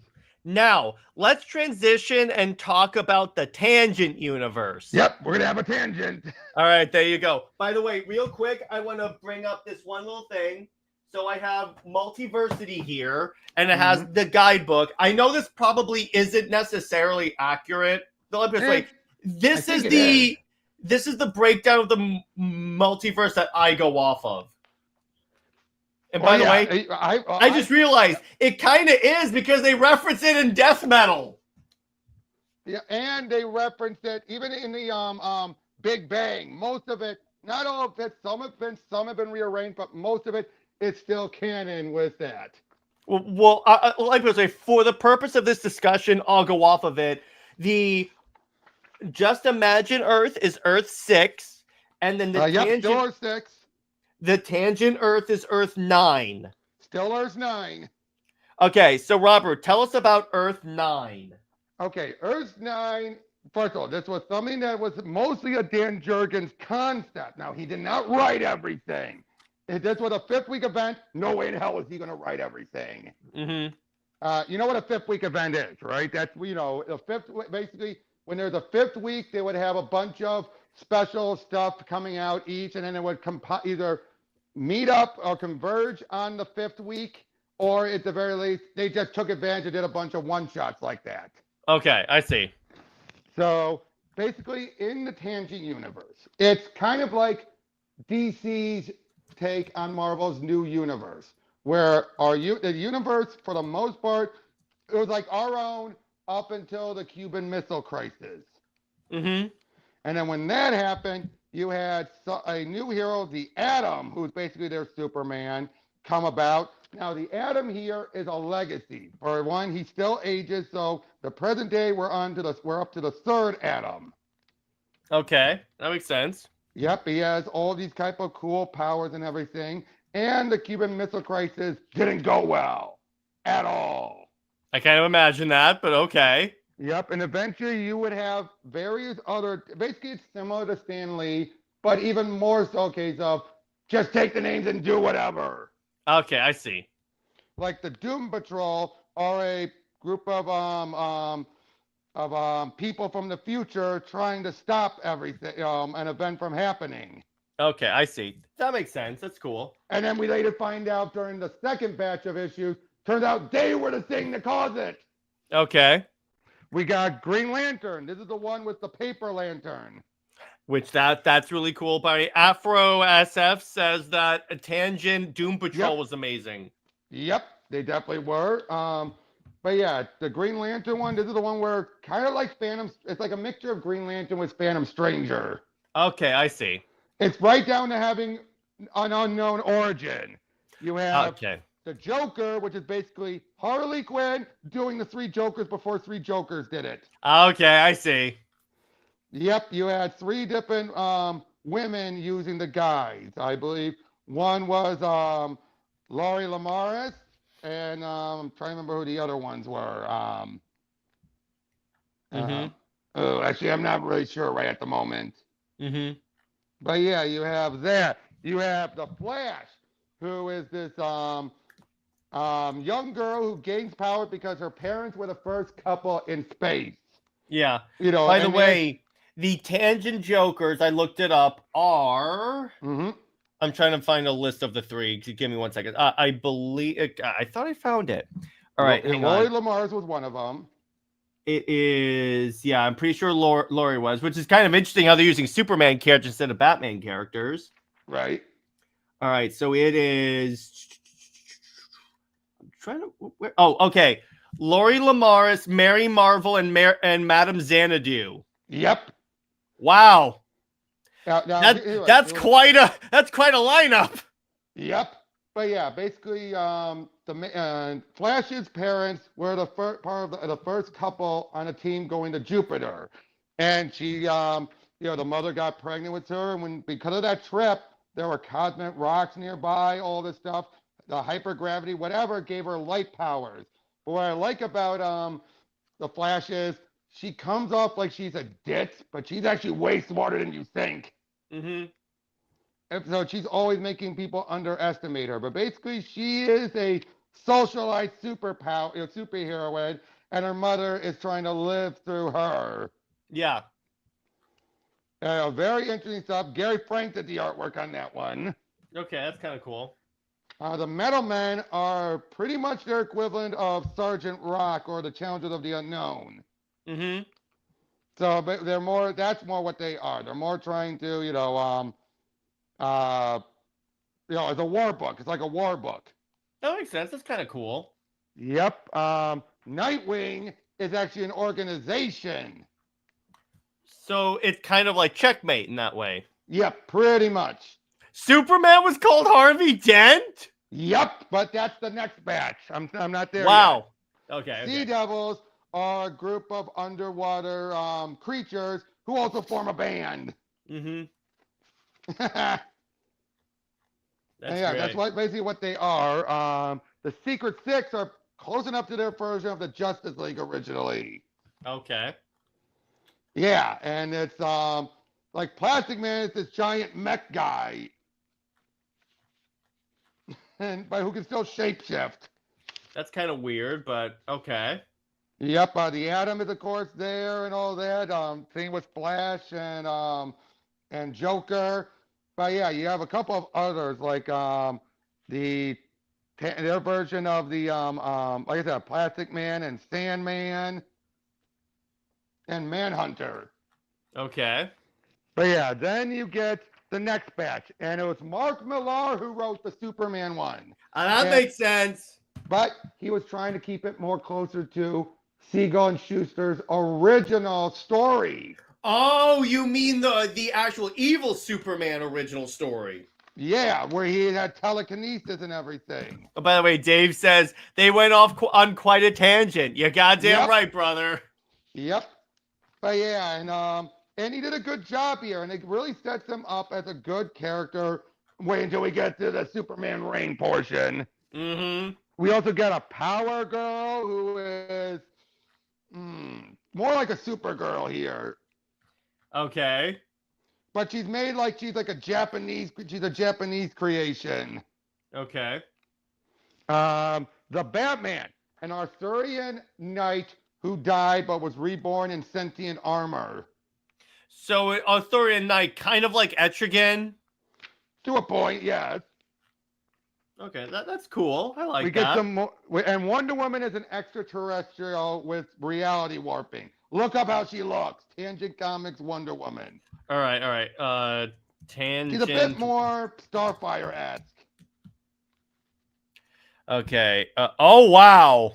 Now, let's transition and talk about the Tangent universe. Yep, we're going to have a tangent. All right, there you go. By the way, real quick, I want to bring up this one little thing. So I have Multiversity here, and it has the guidebook. I know this probably isn't necessarily accurate. This is the breakdown of the multiverse that I go off of. And by the way, I just realized it kind of is because they reference it in death metal. Yeah, and they reference it even in the Big Bang. Most of it, not all of it, some have been rearranged, but most of it is still canon with that. Well, like I say, for the purpose of this discussion, I'll go off of it. The Just Imagine Earth is Earth 6, and then the Tangent... still Earth 6. The Tangent Earth is Earth 9. Still Earth 9. Okay, so Robert, tell us about Earth 9. Okay, Earth 9, first of all, this was something that was mostly a Dan Jurgens concept. Now, he did not write everything. This was a fifth-week event. No way in hell is he going to write everything. Mm-hmm. You know what a fifth-week event is, right? That's, basically, when there's a fifth week, they would have a bunch of special stuff coming out each, and then it would either meet up or converge on the fifth week, or at the very least, they just took advantage and did a bunch of one-shots like that. Okay, I see. So basically, in the Tangent universe, it's kind of like DC's take on Marvel's new universe, where the universe, for the most part, it was like our own up until the Cuban Missile Crisis. Mm-hmm. And then when that happened, you had a new hero, the Atom, who's basically their Superman. come about. Now, the Atom here is a legacy. For one, he still ages, so the present day we're up to the third Atom. Okay, that makes sense. Yep, he has all these type of cool powers and everything. And the Cuban Missile Crisis didn't go well at all. I kind of imagine that, but okay. Yep, and eventually you would have various other. Basically, it's similar to Stan Lee, but even more so case of just take the names and do whatever. Okay, I see. Like the Doom Patrol are a group of people from the future trying to stop everything, an event from happening. Okay, I see. That makes sense. That's cool. And then we later find out during the second batch of issues, turns out they were the thing that caused it. Okay. We got Green Lantern. This is the one with the paper lantern. Which that's really cool. By Afro SF says that a Tangent Doom Patrol was amazing. Yep, they definitely were. But yeah, the Green Lantern one, this is the one where kind of like Phantom, it's like a mixture of Green Lantern with Phantom Stranger. Okay, I see. It's right down to having an unknown origin. You have the Joker, which is basically Harley Quinn doing the three Jokers before three Jokers did it. Okay, I see. Yep, you had three different women using the guise, I believe. One was Laurie Lamaris, and I'm trying to remember who the other ones were. Actually, I'm not really sure right at the moment. But yeah, you have that. You have the Flash, who is this young girl who gains power because her parents were the first couple in space. Yeah. You know. By the way, the Tangent Jokers, I looked it up, are... I'm trying to find a list of the three. Give me 1 second. I believe... I thought I found it. All right, hang on. Laurie Lamaris was one of them. It is... Yeah, I'm pretty sure Laurie was, which is kind of interesting how they're using Superman characters instead of Batman characters. Right. All right, so it is... I'm trying to... Oh, okay. Laurie Lamaris, Mary Marvel, and Madame Xanadu. Yep. Wow. That's quite a lineup. Yep. But yeah, basically, the Flash's parents were the part of the first couple on a team going to Jupiter, and she, the mother got pregnant with her, and because of that trip, there were cosmic rocks nearby, all this stuff, the hypergravity, whatever, gave her light powers. But what I like about the Flash is she comes off like she's a ditz, but she's actually way smarter than you think. And so she's always making people underestimate her. But basically, she is a socialite superhero, and her mother is trying to live through her. Yeah. Very interesting stuff. Gary Frank did the artwork on that one. Okay, that's kind of cool. The Metal Men are pretty much their equivalent of Sergeant Rock or the Challengers of the Unknown. So they're more. That's more what they are. They're more trying to, it's a war book. It's like a war book. That makes sense. That's kind of cool. Yep. Nightwing is actually an organization. So it's kind of like Checkmate in that way. Yep, pretty much. Superman was called Harvey Dent? Yep, but that's the next batch. I'm not there yet. Okay. Sea Devils are a group of underwater creatures who also form a band. That's basically what they are. The Secret Six are close enough to their version of the Justice League originally. Okay. Yeah, and it's like Plastic Man is this giant mech guy. But who can still shapeshift. That's kind of weird, but okay. Yep, the Atom is of course there and all that. Same with Flash and Joker. But yeah, you have a couple of others like their version of the like I said, Plastic Man and Sandman and Manhunter. Okay. But yeah, then you get the next batch, and it was Mark Millar who wrote the Superman one. That makes sense. But he was trying to keep it more closer to Siegel and Schuster's original story. Oh, you mean the actual evil Superman original story? Yeah, where he had telekinesis and everything. Oh, by the way, Dave says they went off on quite a tangent. You're goddamn Yep. right, brother. Yep. But yeah, and he did a good job here, and it really sets him up as a good character. Wait until we get to the Superman reign portion. Mm-hmm. We also get a Power Girl who is more like a Supergirl here, Okay. but she's made like she's a Japanese creation. Okay. The Batman, an Arthurian knight who died but was reborn in sentient armor. So Arthurian Knight, kind of like Etrigan. To a point, yes. Okay, that's cool. I like We get that. some more, and Wonder Woman is an extraterrestrial with reality warping. Look up how she looks. Tangent Comics Wonder Woman. All right, all right. Tangent. She's a bit more Starfire-esque. Okay. Oh wow.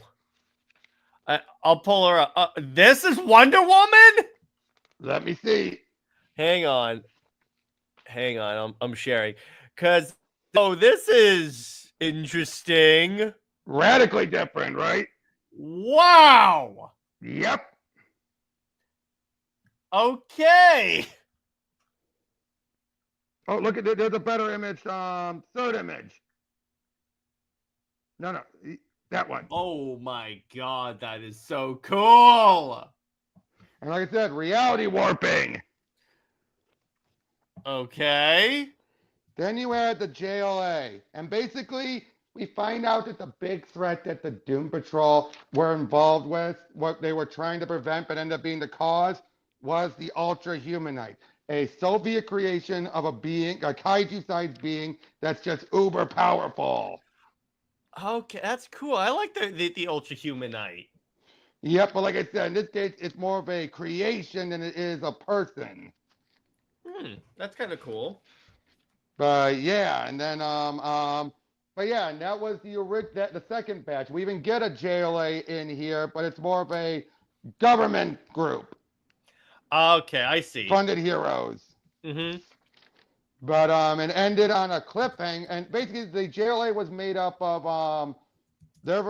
I'll pull her up. This is Wonder Woman. Let me see. Hang on. I'm sharing. Cause this is interesting. Radically different, right? Wow. Yep. Okay. Oh, look at there's a better image. Third image. No, that one. Oh my god, that is so cool. And like I said, reality warping. Okay. Then you add the JLA, and basically we find out that the big threat that the Doom Patrol were involved with, what they were trying to prevent but ended up being the cause, was the Ultra Humanite, a Soviet creation of a being, a kaiju-sized being that's just uber powerful. Okay, that's cool. I like the Ultra Humanite. Yep, but like I said, in this case, it's more of a creation than it is a person. That's kind of cool. But yeah, and then but yeah, and that was the second batch. We even get a JLA in here, but it's more of a government group. Okay, I see. Funded heroes. Mm-hmm. But it ended on a cliffhanger, and basically the JLA was made up of the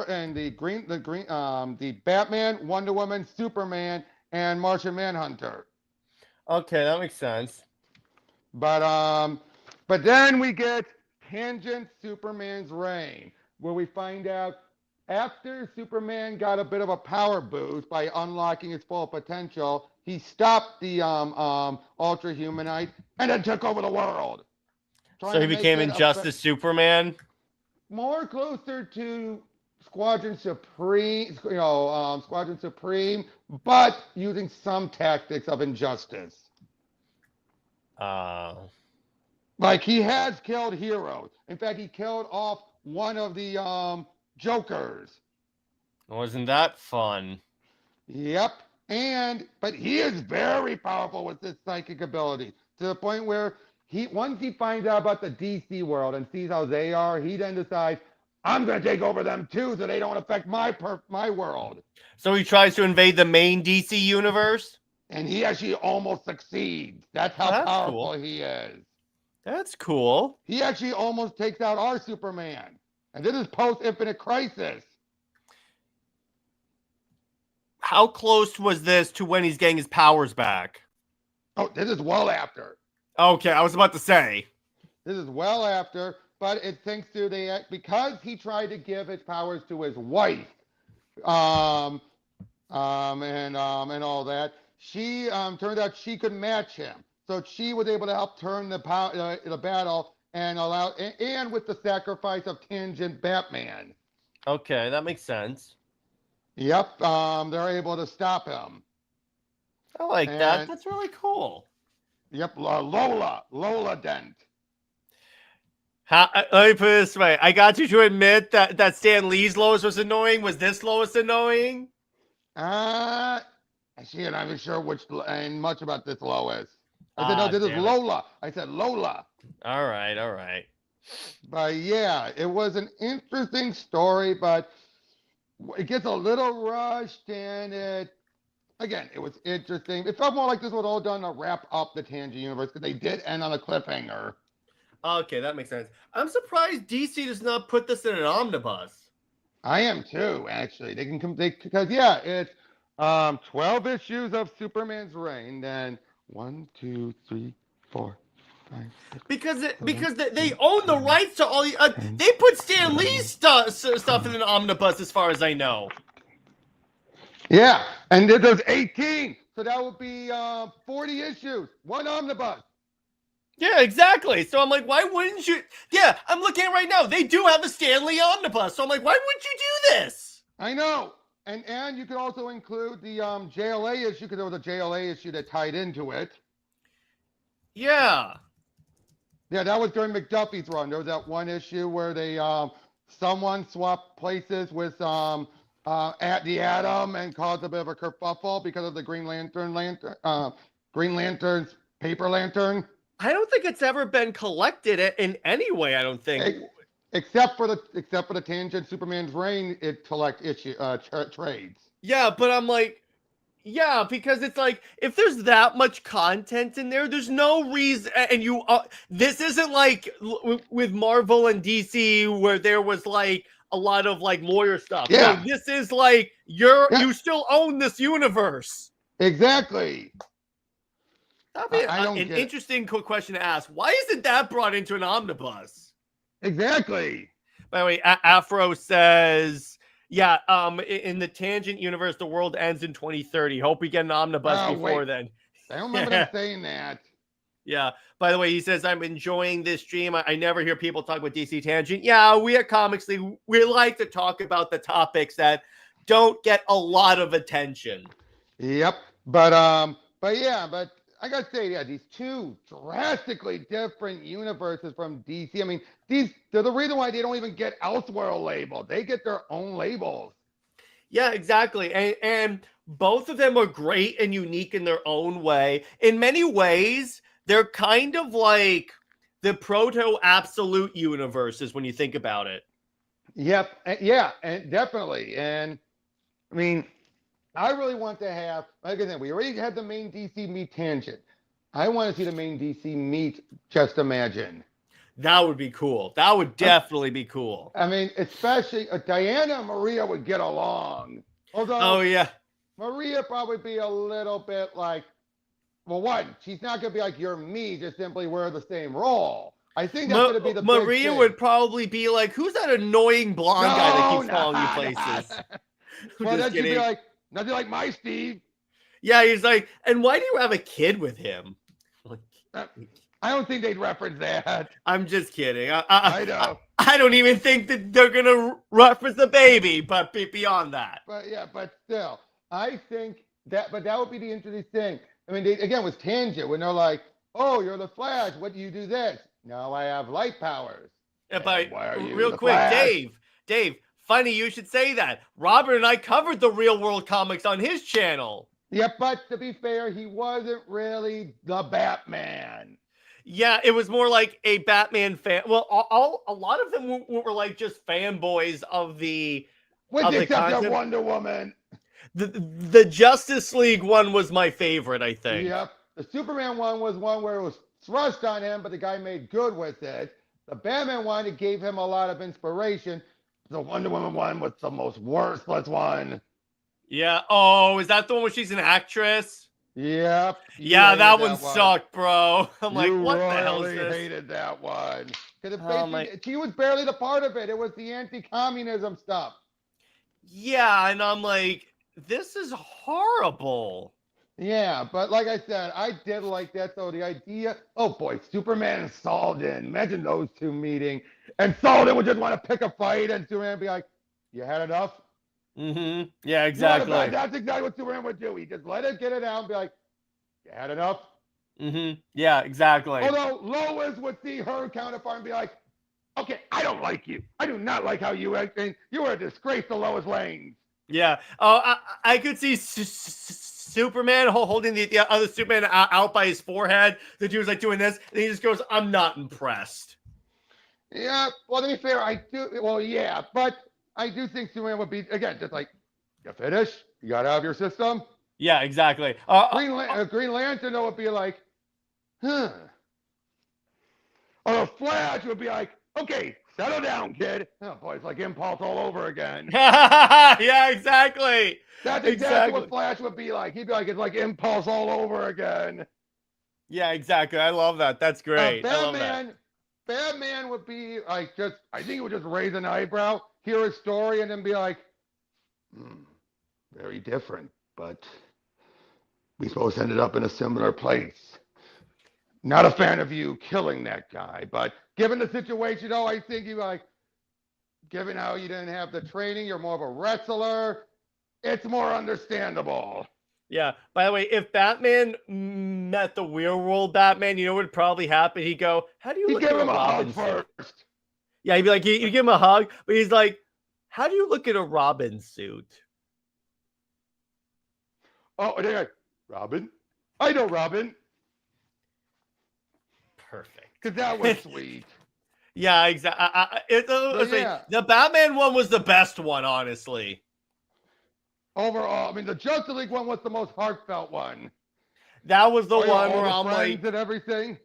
Batman, Wonder Woman, Superman, and Martian Manhunter. Okay, that makes sense. But then we get Tangent Superman's reign, where we find out after Superman got a bit of a power boost by unlocking his full potential, he stopped the Ultra Humanite and then took over the world. So he became Injustice Superman. More closer to Squadron Supreme, Squadron Supreme, but using some tactics of injustice. Like he has killed heroes. In fact, he killed off one of the Jokers. Wasn't that fun? Yep. But he is very powerful with his psychic ability to the point where once he finds out about the DC world and sees how they are, he then decides, I'm going to take over them too so they don't affect my world. So he tries to invade the main DC universe? And he actually almost succeeds. That's how powerful he is. That's cool. He actually almost takes out our Superman. And this is post-Infinite Crisis. How close was this to when he's getting his powers back? Oh, this is well after. Okay, I was about to say. This is well after, but it's thanks to because he tried to give his powers to his wife, and all that. She turned out she could match him, so she was able to help turn the battle and with the sacrifice of Tangent Batman. Okay, that makes sense. Yep, they're able to stop him. I like that. That's really cool. Yep, Lola Dent. Let me put it this way. I got you to admit that Stan Lee's Lois was annoying. Was this Lois annoying? Actually, I'm not even sure much about this Lois. I said, no, this is Lola. I said Lola. All right. But yeah, it was an interesting story, but it gets a little rushed, and it was interesting. It felt more like this was all done to wrap up the Tangent universe because they did end on a cliffhanger. Okay, that makes sense. I'm surprised DC does not put this in an omnibus. I am too, actually. They can come because it's 12 issues of Superman's reign, then 1, 2, 3, 4, 5, 6, Because 7, they 8, own the 9, rights to all the 10, they put Stan Lee's 11, stuff in 12. an omnibus as far as I know. Yeah, and there's 18, so that would be 40 issues, one omnibus. Yeah, exactly. So I'm like, why wouldn't you? Yeah, I'm looking at it right now. They do have a Stan Lee omnibus. So I'm like, why wouldn't you do this? I know, and you could also include the JLA issue because there was a JLA issue that tied into it. Yeah. Yeah, that was during McDuffie's run. There was that one issue where they someone swapped places with at the Atom and caused a bit of a kerfuffle because of the Green Lantern's paper lantern. I don't think it's ever been collected in any way. I don't think. Except for the Tangent Superman's reign, it collect trades. Yeah, but I'm like, yeah, because it's like if there's that much content in there, there's no reason. And this isn't like with Marvel and DC where there was like a lot of like lawyer stuff. Yeah. No, this is like you still own this universe. Exactly. That'd be an interesting question to ask. Why isn't that brought into an omnibus? Exactly. By the way, Afro says, yeah, in the Tangent universe, the world ends in 2030. Hope we get an omnibus before then. I don't remember them saying that. Yeah. By the way, he says, I'm enjoying this stream. I never hear people talk about DC Tangent. Yeah, we at Comics League, we like to talk about the topics that don't get a lot of attention. Yep. But I gotta say, yeah, these two drastically different universes from DC. I mean, they're the reason why they don't even get Elseworld labeled. They get their own labels. Yeah, exactly. And both of them are great and unique in their own way. In many ways, they're kind of like the proto-absolute universes when you think about it. Yep. Yeah, and definitely. And I mean, I really want to have, like I said, we already had the main DC meet Tangent. I want to see the main DC meet Just Imagine. That would be cool. That would definitely be cool. I mean, especially Diana and Maria would get along. Although, Maria probably be a little bit like, well, one, she's not going to be like you're me, just simply wear the same role. I think that's going to be the Maria would probably be like, who's that annoying blonde guy that keeps following you places? Well, then she'd be like, nothing like my Steve. Yeah, he's like, and why do you have a kid with him? I don't think they'd reference that. I'm just kidding. I know. I don't even think that they're going to reference the baby, but beyond that. But still, I think that would be the interesting thing. I mean, again, with Tangent, when they're like, oh, you're the Flash. What do you do this? No, I have light powers. Yeah, but real quick, Flash? Dave, funny you should say that. Robert and I covered the Real World comics on his channel. Yeah, but to be fair, he wasn't really the Batman. Yeah, it was more like a Batman fan. Well, a lot of them were like just fanboys of the. Except for Wonder Woman. The Justice League one was my favorite, I think. Yep. The Superman one was one where it was thrust on him, but the guy made good with it. The Batman one, it gave him a lot of inspiration. The Wonder Woman one was the most worthless one. Yeah. Oh, is that the one where she's an actress? Yep. Yeah, that one sucked, bro. I'm like, what the hell is this? I hated that one. Because she was barely the part of it. It was the anti-communism stuff. Yeah, and I'm like, this is horrible. Yeah, but like I said, I did like that, though. The idea, oh boy, Superman and Salden. Imagine those two meeting. And Salden would just want to pick a fight, and Superman would be like, you had enough? Mm-hmm. Yeah, exactly. That's exactly what Superman would do. He just let it get it out and be like, you had enough? Mm-hmm. Yeah, exactly. Although Lois would see her counterpart and be like, okay, I don't like you. I do not like how you act. You are a disgrace to Lois Lane. Yeah. Oh, I could see Superman holding the other Superman out by his forehead. The dude's like doing this, and he just goes, I'm not impressed. Yeah, well, to be fair, I do. Well, yeah, but I do think Superman would be, again, just like, you finished? You got out of your system? Yeah, exactly. Green Lantern, though, would be like, huh. Or a Flash would be like, okay, settle down, kid. Oh boy, it's like Impulse all over again. Yeah, exactly. That's exactly Exactly. what Flash would be like. He'd be like, it's like Impulse all over again. Yeah, exactly. I love that. That's great. I love that. Batman would be like just, I think he would just raise an eyebrow, hear a story, and then be like, very different, but we both ended up in a similar place. Not a fan of you killing that guy, but given the situation, though, I think you like, given how you didn't have the training, you're more of a wrestler. It's more understandable. Yeah. By the way, if Batman met the real world Batman, you know what would probably happen? He'd go, "How do you He look at gave a him a Robin hug suit?" first. Yeah, he'd be like, you give him a hug, but he's like, "How do you look at a Robin suit?" Oh, and they're like, Robin? I know Robin. Perfect. Because that was sweet. Yeah, exactly. Yeah. The Batman one was the best one, honestly. Overall, I mean, the Justice League one was the most heartfelt one. That was the one all where the I'm friends like, and everything.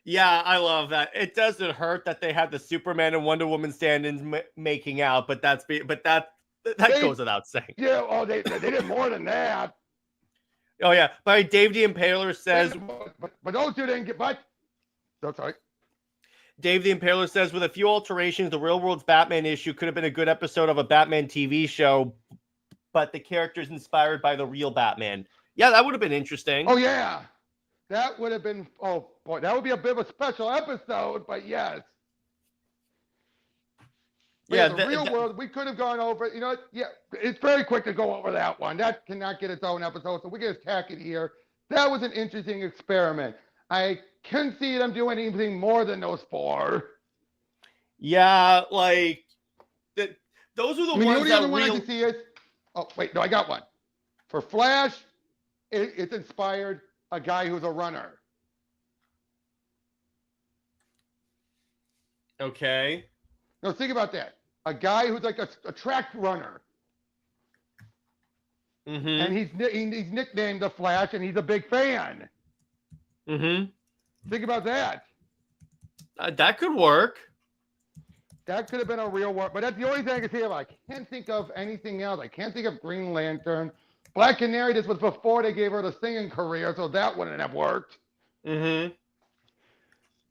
yeah, I love that. It doesn't hurt that they had the Superman and Wonder Woman stand-ins making out, but that goes without saying. Yeah, oh, they did more than that. Oh yeah, but Dave the Impaler says, but those two didn't get. But that's right. Dave the Impaler says, with a few alterations, the Real World's Batman issue could have been a good episode of a Batman TV show, but the character's inspired by the real Batman. Yeah, that would have been interesting. Oh yeah, that would have been. Oh boy, that would be a bit of a special episode. But yes. But yeah, the real world, we could have gone over. You know, yeah, it's very quick to go over that one. That cannot get its own episode, so we can just tack it here. That was an interesting experiment. I couldn't see them doing anything more than those four. Yeah, like those are the ones the other one I can see is. Oh wait, no, I got one. For Flash, it's inspired a guy who's a runner. Okay. Now think about that. A guy who's like a track runner. Mm-hmm. And he's nicknamed the Flash, and he's a big fan. Mm-hmm. Think about that. That could work. That could have been a real work, but that's the only thing I can think of. I can't think of anything else. I can't think of Green Lantern. Black Canary, this was before they gave her the singing career, so that wouldn't have worked. Mm-hmm.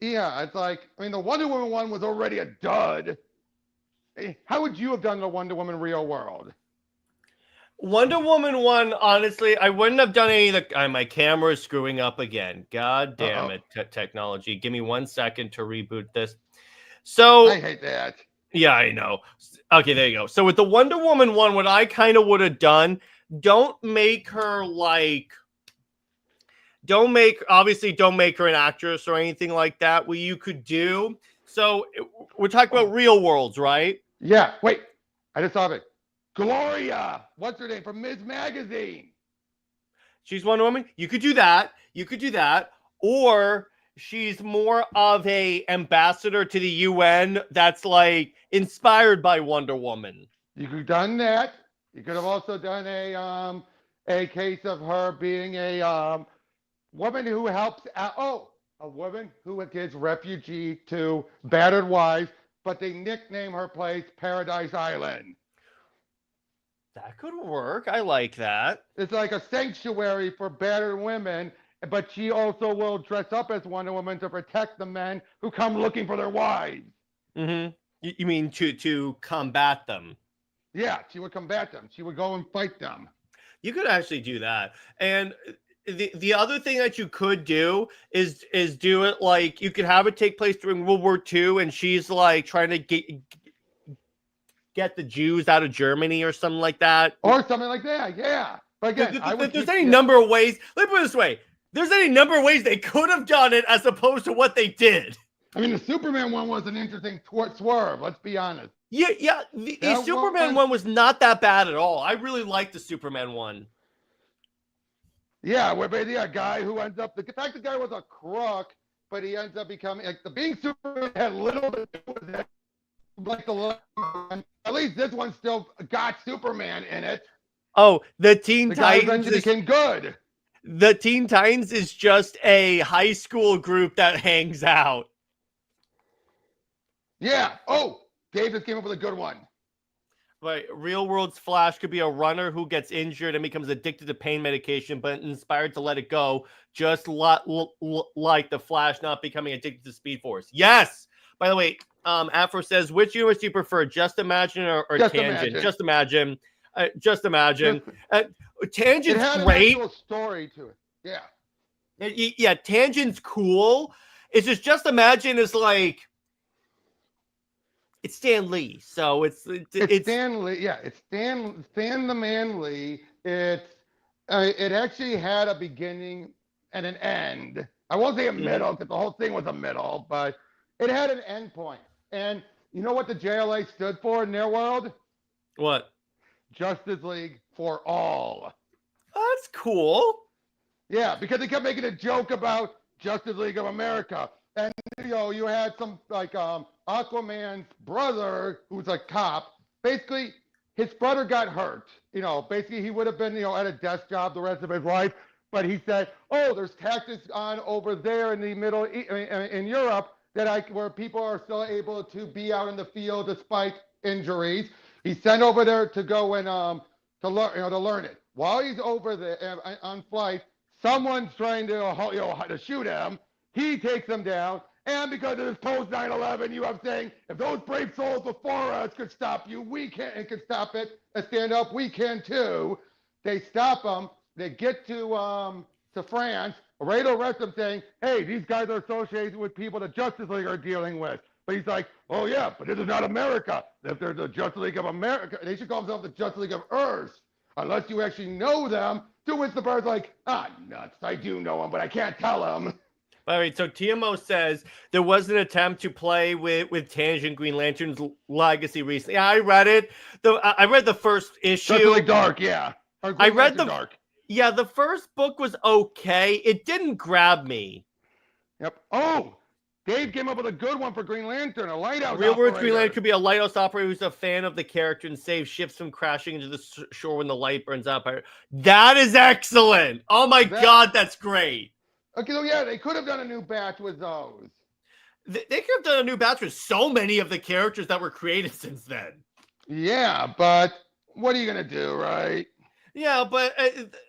Yeah, it's like, I mean, the Wonder Woman one was already a dud. How would you have done the Wonder Woman real world? Wonder Woman 1, honestly, I wouldn't have done any of the... my camera is screwing up again. God damn it, technology. Give me 1 second to reboot this. So... I hate that. Yeah, I know. Okay, there you go. So with the Wonder Woman 1, what I kind of would have done, don't make her like... Obviously, don't make her an actress or anything like that. What you could do... So we're talking about real worlds, right? Yeah, wait. I just thought of it. Gloria, what's her name from Ms. Magazine? She's Wonder Woman. You could do that. Or she's more of a ambassador to the UN that's like inspired by Wonder Woman. You could have done that. You could have also done a case of her being a woman who helps out. A woman who gives refugee to battered wives, but they nickname her place Paradise Island. That could work. I like that. It's like a sanctuary for battered women, but she also will dress up as Wonder Woman to protect the men who come looking for their wives. Mm-hmm. You mean to combat them? Yeah, she would combat them. She would go and fight them. You could actually do that. And the other thing that you could do is do it like you could have it take place during World War II, and she's like trying to get the Jews out of Germany or something like that. Or something like that, yeah. But again, there's any number of ways. Let me put it this way. There's any number of ways they could have done it as opposed to what they did. I mean, the Superman one was an interesting swerve, let's be honest. Yeah. The Superman one was not that bad at all. I really liked the Superman one. Yeah, where basically a guy who ends up, the fact the guy was a crook, but he ends up becoming, like, the being Superman had little to do with it. Like at least this one still got Superman in it. Oh, the Teen Titans became good. The Teen Titans is just a high school group that hangs out. Yeah. Oh, Dave just came up with a good one. Right, real world's Flash could be a runner who gets injured and becomes addicted to pain medication, but inspired to let it go, just like the Flash not becoming addicted to Speed Force. Yes. By the way, Afro says, which universe do you prefer, Just Imagine or Just Tangent? Imagine. Just Imagine. Just Imagine. It Tangent's had great. an actual story to it. Yeah. Yeah, Tangent's cool. It's just Imagine is like. It's Stan Lee, so it's Stan Lee. Yeah, it's Stan the Man Lee. It actually had a beginning and an end. I won't say a middle because the whole thing was a middle, but it had an end point. And you know what the JLA stood for in their world? What? Justice League for All. Oh, that's cool. Yeah, because they kept making a joke about Justice League of America. And you had some like Aquaman's brother, who's a cop. Basically, his brother got hurt. Basically he would have been at a desk job the rest of his life. But he said, "Oh, there's tactics on over there in the middle in Europe where people are still able to be out in the field despite injuries." He sent over there to go and to learn it. While he's over there on flight, someone's trying to shoot him. He takes them down, and because of this post 9/11, you have saying, if those brave souls before us could stop you, we can and could stop it and stand up, we can too. They stop them. They get to France, ready to arrest them, saying, "Hey, these guys are associated with people the Justice League are dealing with." But he's like, "Oh yeah, but this is not America. If they're the Justice League of America, they should call themselves the Justice League of Earth, unless you actually know them." To which the bird's like, nuts, I do know them, but I can't tell them. All right, so TMO says there was an attempt to play with Tangent Green Lantern's legacy recently. Yeah, I read it. I read the first issue. Justice League Dark, yeah. I read the Dark. Yeah, the first book was okay. It didn't grab me. Yep. Oh, Dave came up with a good one for Green Lantern, a lighthouse Real world operator. Green Lantern could be a lighthouse operator who's a fan of the character and saves ships from crashing into the shore when the light burns out. That is excellent. Oh my God, that's great. Okay, so yeah, they could have done a new batch with those. They could have done a new batch with so many of the characters that were created since then. Yeah, but what are you going to do, right? Yeah, but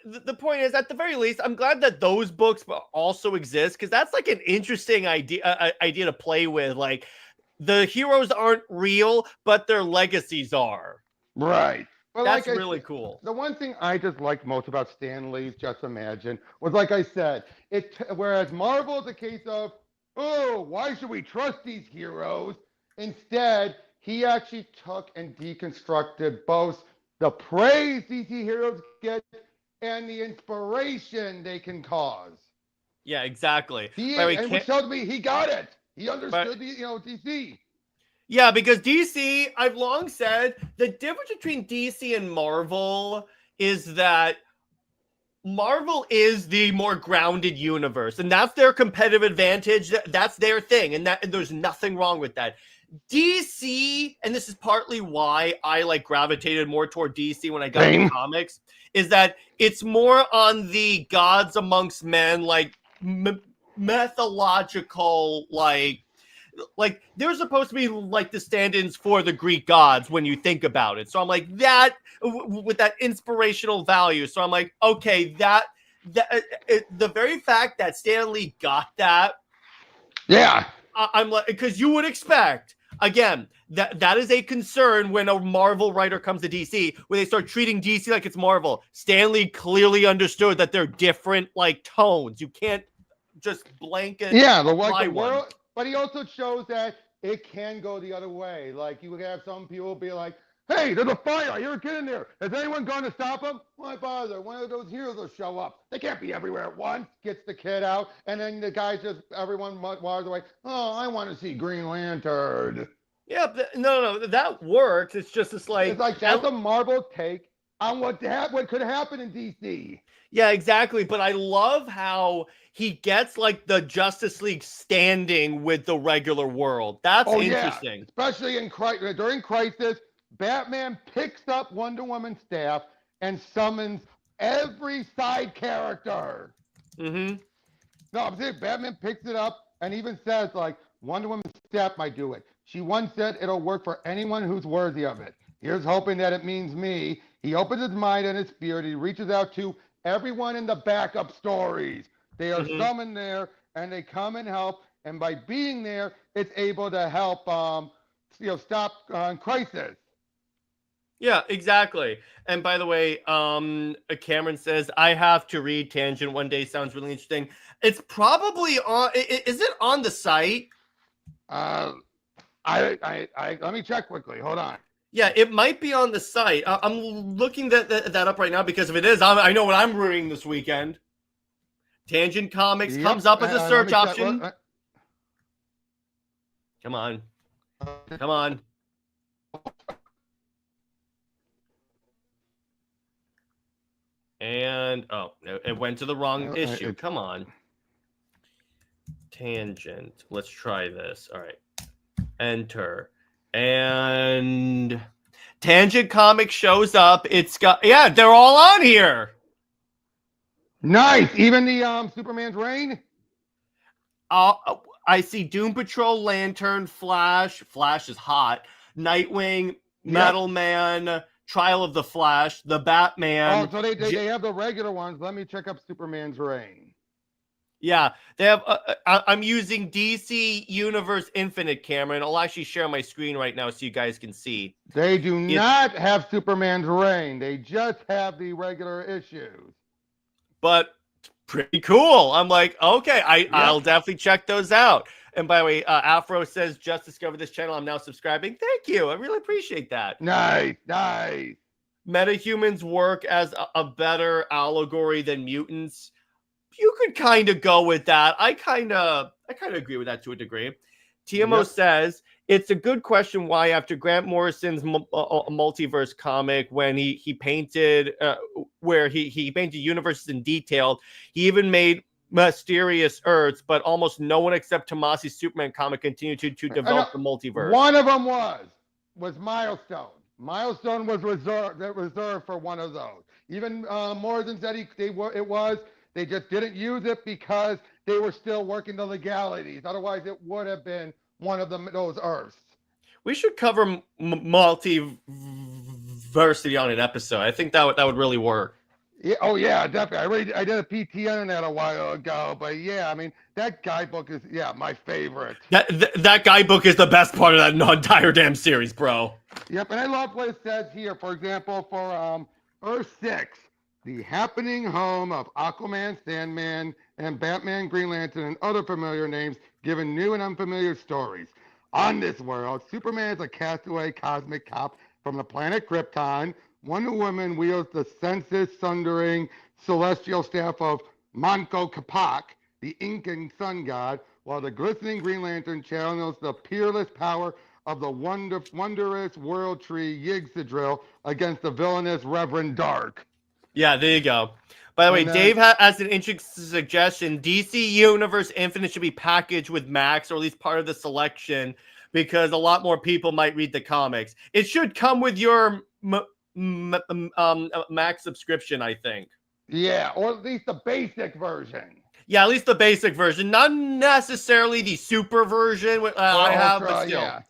the point is, at the very least, I'm glad that those books also exist, because that's like an interesting idea to play with. Like, the heroes aren't real, but their legacies are. Right. Well, that's really cool. The one thing I just liked most about Stan Lee's Just Imagine was, like I said, whereas Marvel is a case of, oh, why should we trust these heroes? Instead, he actually took and deconstructed both the praise DC heroes get and the inspiration they can cause. Yeah, exactly. Which tells me he got it. He understood DC. Yeah, because DC, I've long said, the difference between DC and Marvel is that Marvel is the more grounded universe, and that's their competitive advantage. That's their thing, and there's nothing wrong with that. DC, and this is partly why I gravitated more toward DC when I got into comics, is that it's more on the gods amongst men, mythological, they're supposed to be like the stand-ins for the Greek gods when you think about it. So I'm like, that with that inspirational value. So I'm like, okay, the very fact that Stan Lee got that, yeah, I'm like, because you would expect, again, that is a concern when a Marvel writer comes to DC, when they start treating DC like it's Marvel. Stan Lee clearly understood that they're different tones. You can't just blanket. Yeah, the world. But he also shows that it can go the other way. Like, you have some people be like, hey, there's a fire. I hear a kid in there. Is anyone going to stop him? Why bother? One of those heroes will show up. They can't be everywhere at once. Gets the kid out. And then the guy everyone wanders away. Oh, I want to see Green Lantern. Yeah, no, that works. It's just it's like that's a Marvel take on what could happen in DC. Yeah, exactly. But I love how he gets the Justice League standing with the regular world. That's interesting. Yeah. Especially during Crisis, Batman picks up Wonder Woman's staff and summons every side character. Mm-hmm. No, I'm saying Batman picks it up and even says Wonder Woman's staff might do it. She once said it'll work for anyone who's worthy of it. Here's hoping that it means me. He opens his mind and his spirit. He reaches out to everyone in the backup stories. They are summoned there and they come and help. And by being there, it's able to help, stop crisis. Yeah, exactly. And by the way, Cameron says, I have to read Tangent one day. Sounds really interesting. It's probably on. Is it on the site? Let me check quickly. Hold on. Yeah, it might be on the site. I'm looking that up right now because if it is, I know what I'm reading this weekend. Tangent Comics comes up as a search option. Come on. Come on. And, oh, it went to the wrong issue. Come on. Tangent. Let's try this. All right. Enter. And Tangent Comics shows up. It's got, yeah, they're all on here. Nice. Even the Superman's Reign? I see Doom Patrol, Lantern, Flash. Flash is hot. Nightwing, Metal Man, Trial of the Flash, the Batman. Oh, so they have the regular ones. Let me check up Superman's Reign. Yeah, they have. I'm using DC Universe Infinite, Cameron. I'll actually share my screen right now so you guys can see. They do not have Superman's Reign. They just have the regular issues. But pretty cool. I'm like, okay, I'll definitely check those out. And by the way, Afro says, just discovered this channel. I'm now subscribing. Thank you. I really appreciate that. Nice. Metahumans work as a better allegory than mutants. You could kind of go with that. I kind of agree with that to a degree. TMO says, it's a good question why after Grant Morrison's multiverse comic, when he painted, where he painted universes in detail, he even made Mysterious Earths, but almost no one except Tomasi's Superman comic continued to develop the multiverse. One of them was Milestone. Milestone was reserved for one of those. Even Morrison said it was. They just didn't use it because they were still working the legalities. Otherwise, it would have been one of those Earths. We should cover multiversity on an episode. I think that would really work. Yeah, oh yeah, definitely. I did a PTN on that a while ago, but yeah, I mean that guidebook is my favorite. That guidebook is the best part of that entire damn series, bro. Yep, and I love what it says here. For example, for Earth 6, the happening home of Aquaman, Sandman, and Batman, Green Lantern, and other familiar names, given new and unfamiliar stories. On this world, Superman is a castaway cosmic cop from the planet Krypton. Wonder Woman wields the senses-sundering celestial staff of Manco Capac, the Incan sun god, while the glistening Green Lantern channels the peerless power of the wondrous world tree Yggdrasil against the villainous Reverend Dark. Yeah, there you go. By the way, Dave has an interesting suggestion. DC Universe Infinite should be packaged with Max, or at least part of the selection, because a lot more people might read the comics. It should come with your Max subscription, I think. Yeah, or at least the basic version. Yeah, at least the basic version, not necessarily the super version I have, but still. Yeah.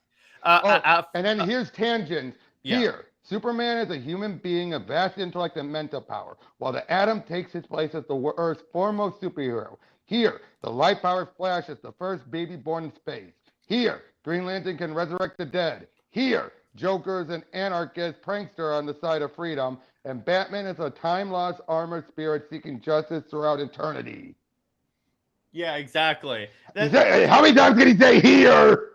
And then here's Tangent. Yeah. Here, Superman is a human being of vast intellect and mental power, while the Atom takes his place as the Earth's foremost superhero. Here, the light-powered Flash is the first baby born in space. Here, Green Lantern can resurrect the dead. Here, Joker's an anarchist prankster on the side of freedom, and Batman is a time-lost armored spirit seeking justice throughout eternity. Yeah, exactly. How many times can he say here?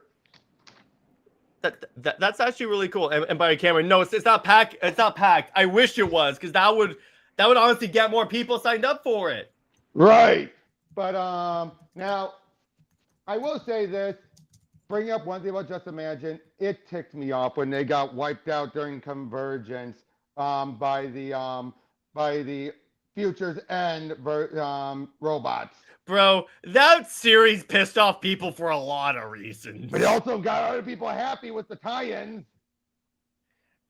That's actually really cool. And by Cameron, no, it's not packed. It's not packed. I wish it was, because that would honestly get more people signed up for it. Right. But now I will say this. Bring up one thing about Just Imagine. It ticked me off when they got wiped out during Convergence by the Future's End robots. Bro, that series pissed off people for a lot of reasons. But it also got other people happy with the tie-ins.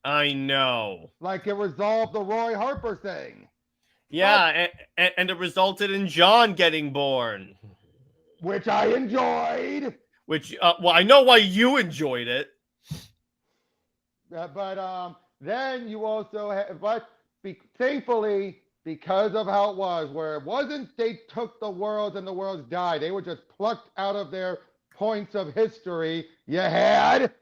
I know. Like it resolved the Roy Harper thing. Yeah, and it resulted in John getting born. Which I enjoyed. which well, I know why you enjoyed it. But then you also have, thankfully, because of how it was, where it wasn't they took the worlds and the worlds died, they were just plucked out of their points of history. You had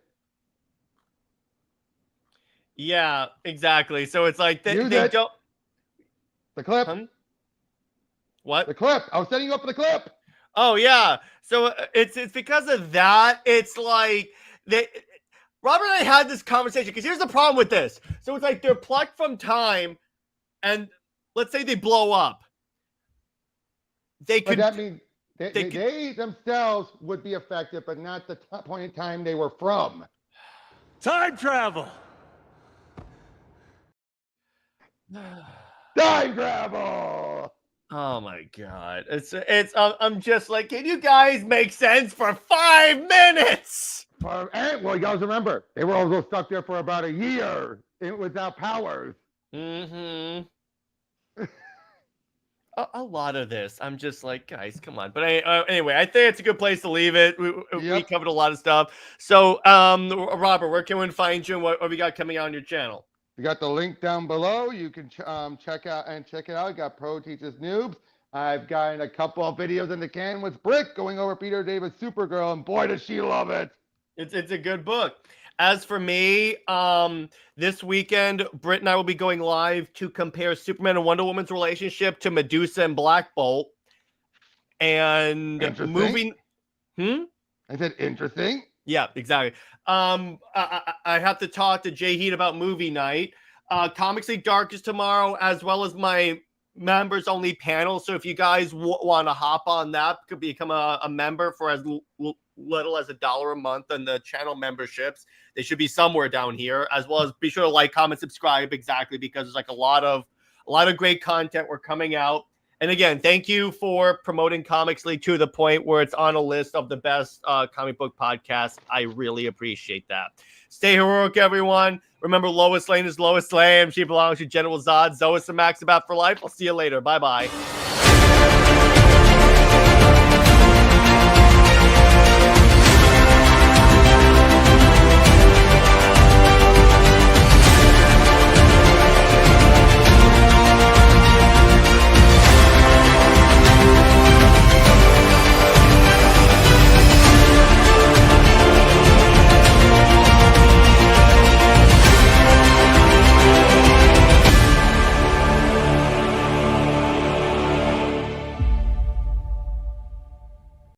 Yeah, exactly. So it's like they it. don't. The clip. Huh? What? The clip. I was setting you up for the clip. Oh yeah. So it's because of that. It's like they. Robert and I had this conversation because here's the problem with this. So it's like they're plucked from time, and let's say they blow up. They But could. that means they themselves would be affected, but not the point in time they were from. Time travel. Time travel. Oh my god. It's I'm just like, can you guys make sense for 5 minutes? Well, you guys remember, they were also stuck there for about a year without powers. Mm-hmm. a lot of this, I'm just like, guys, come on. But anyway, I think it's a good place to leave it. We covered a lot of stuff. So, Robert, where can we find you and what we got coming out on your channel? We got the link down below. You can check it out. I got Pro Teaches Noobs. I've got a couple of videos in the can with Brick going over Peter David's Supergirl, and boy, does she love it. It's a good book. As for me, this weekend, Britt and I will be going live to compare Superman and Wonder Woman's relationship to Medusa and Black Bolt. And moving. I said interesting. Yeah, exactly. I have to talk to JJheat about movie night. Comics League Dark is tomorrow, as well as my members only panel. So if you guys want to hop on that, could become a member for as little as $1 a month, and the channel memberships, they should be somewhere down here, as well as be sure to like, comment, subscribe, exactly, because there's like a lot of great content we're coming out. And again, thank you for promoting Comics League to the point where it's on a list of the best comic book podcasts. I really appreciate that. Stay heroic, everyone. Remember, Lois Lane is Lois Lane. She belongs to General Zod. Zoe and Max about for life. I'll see you later. Bye-bye.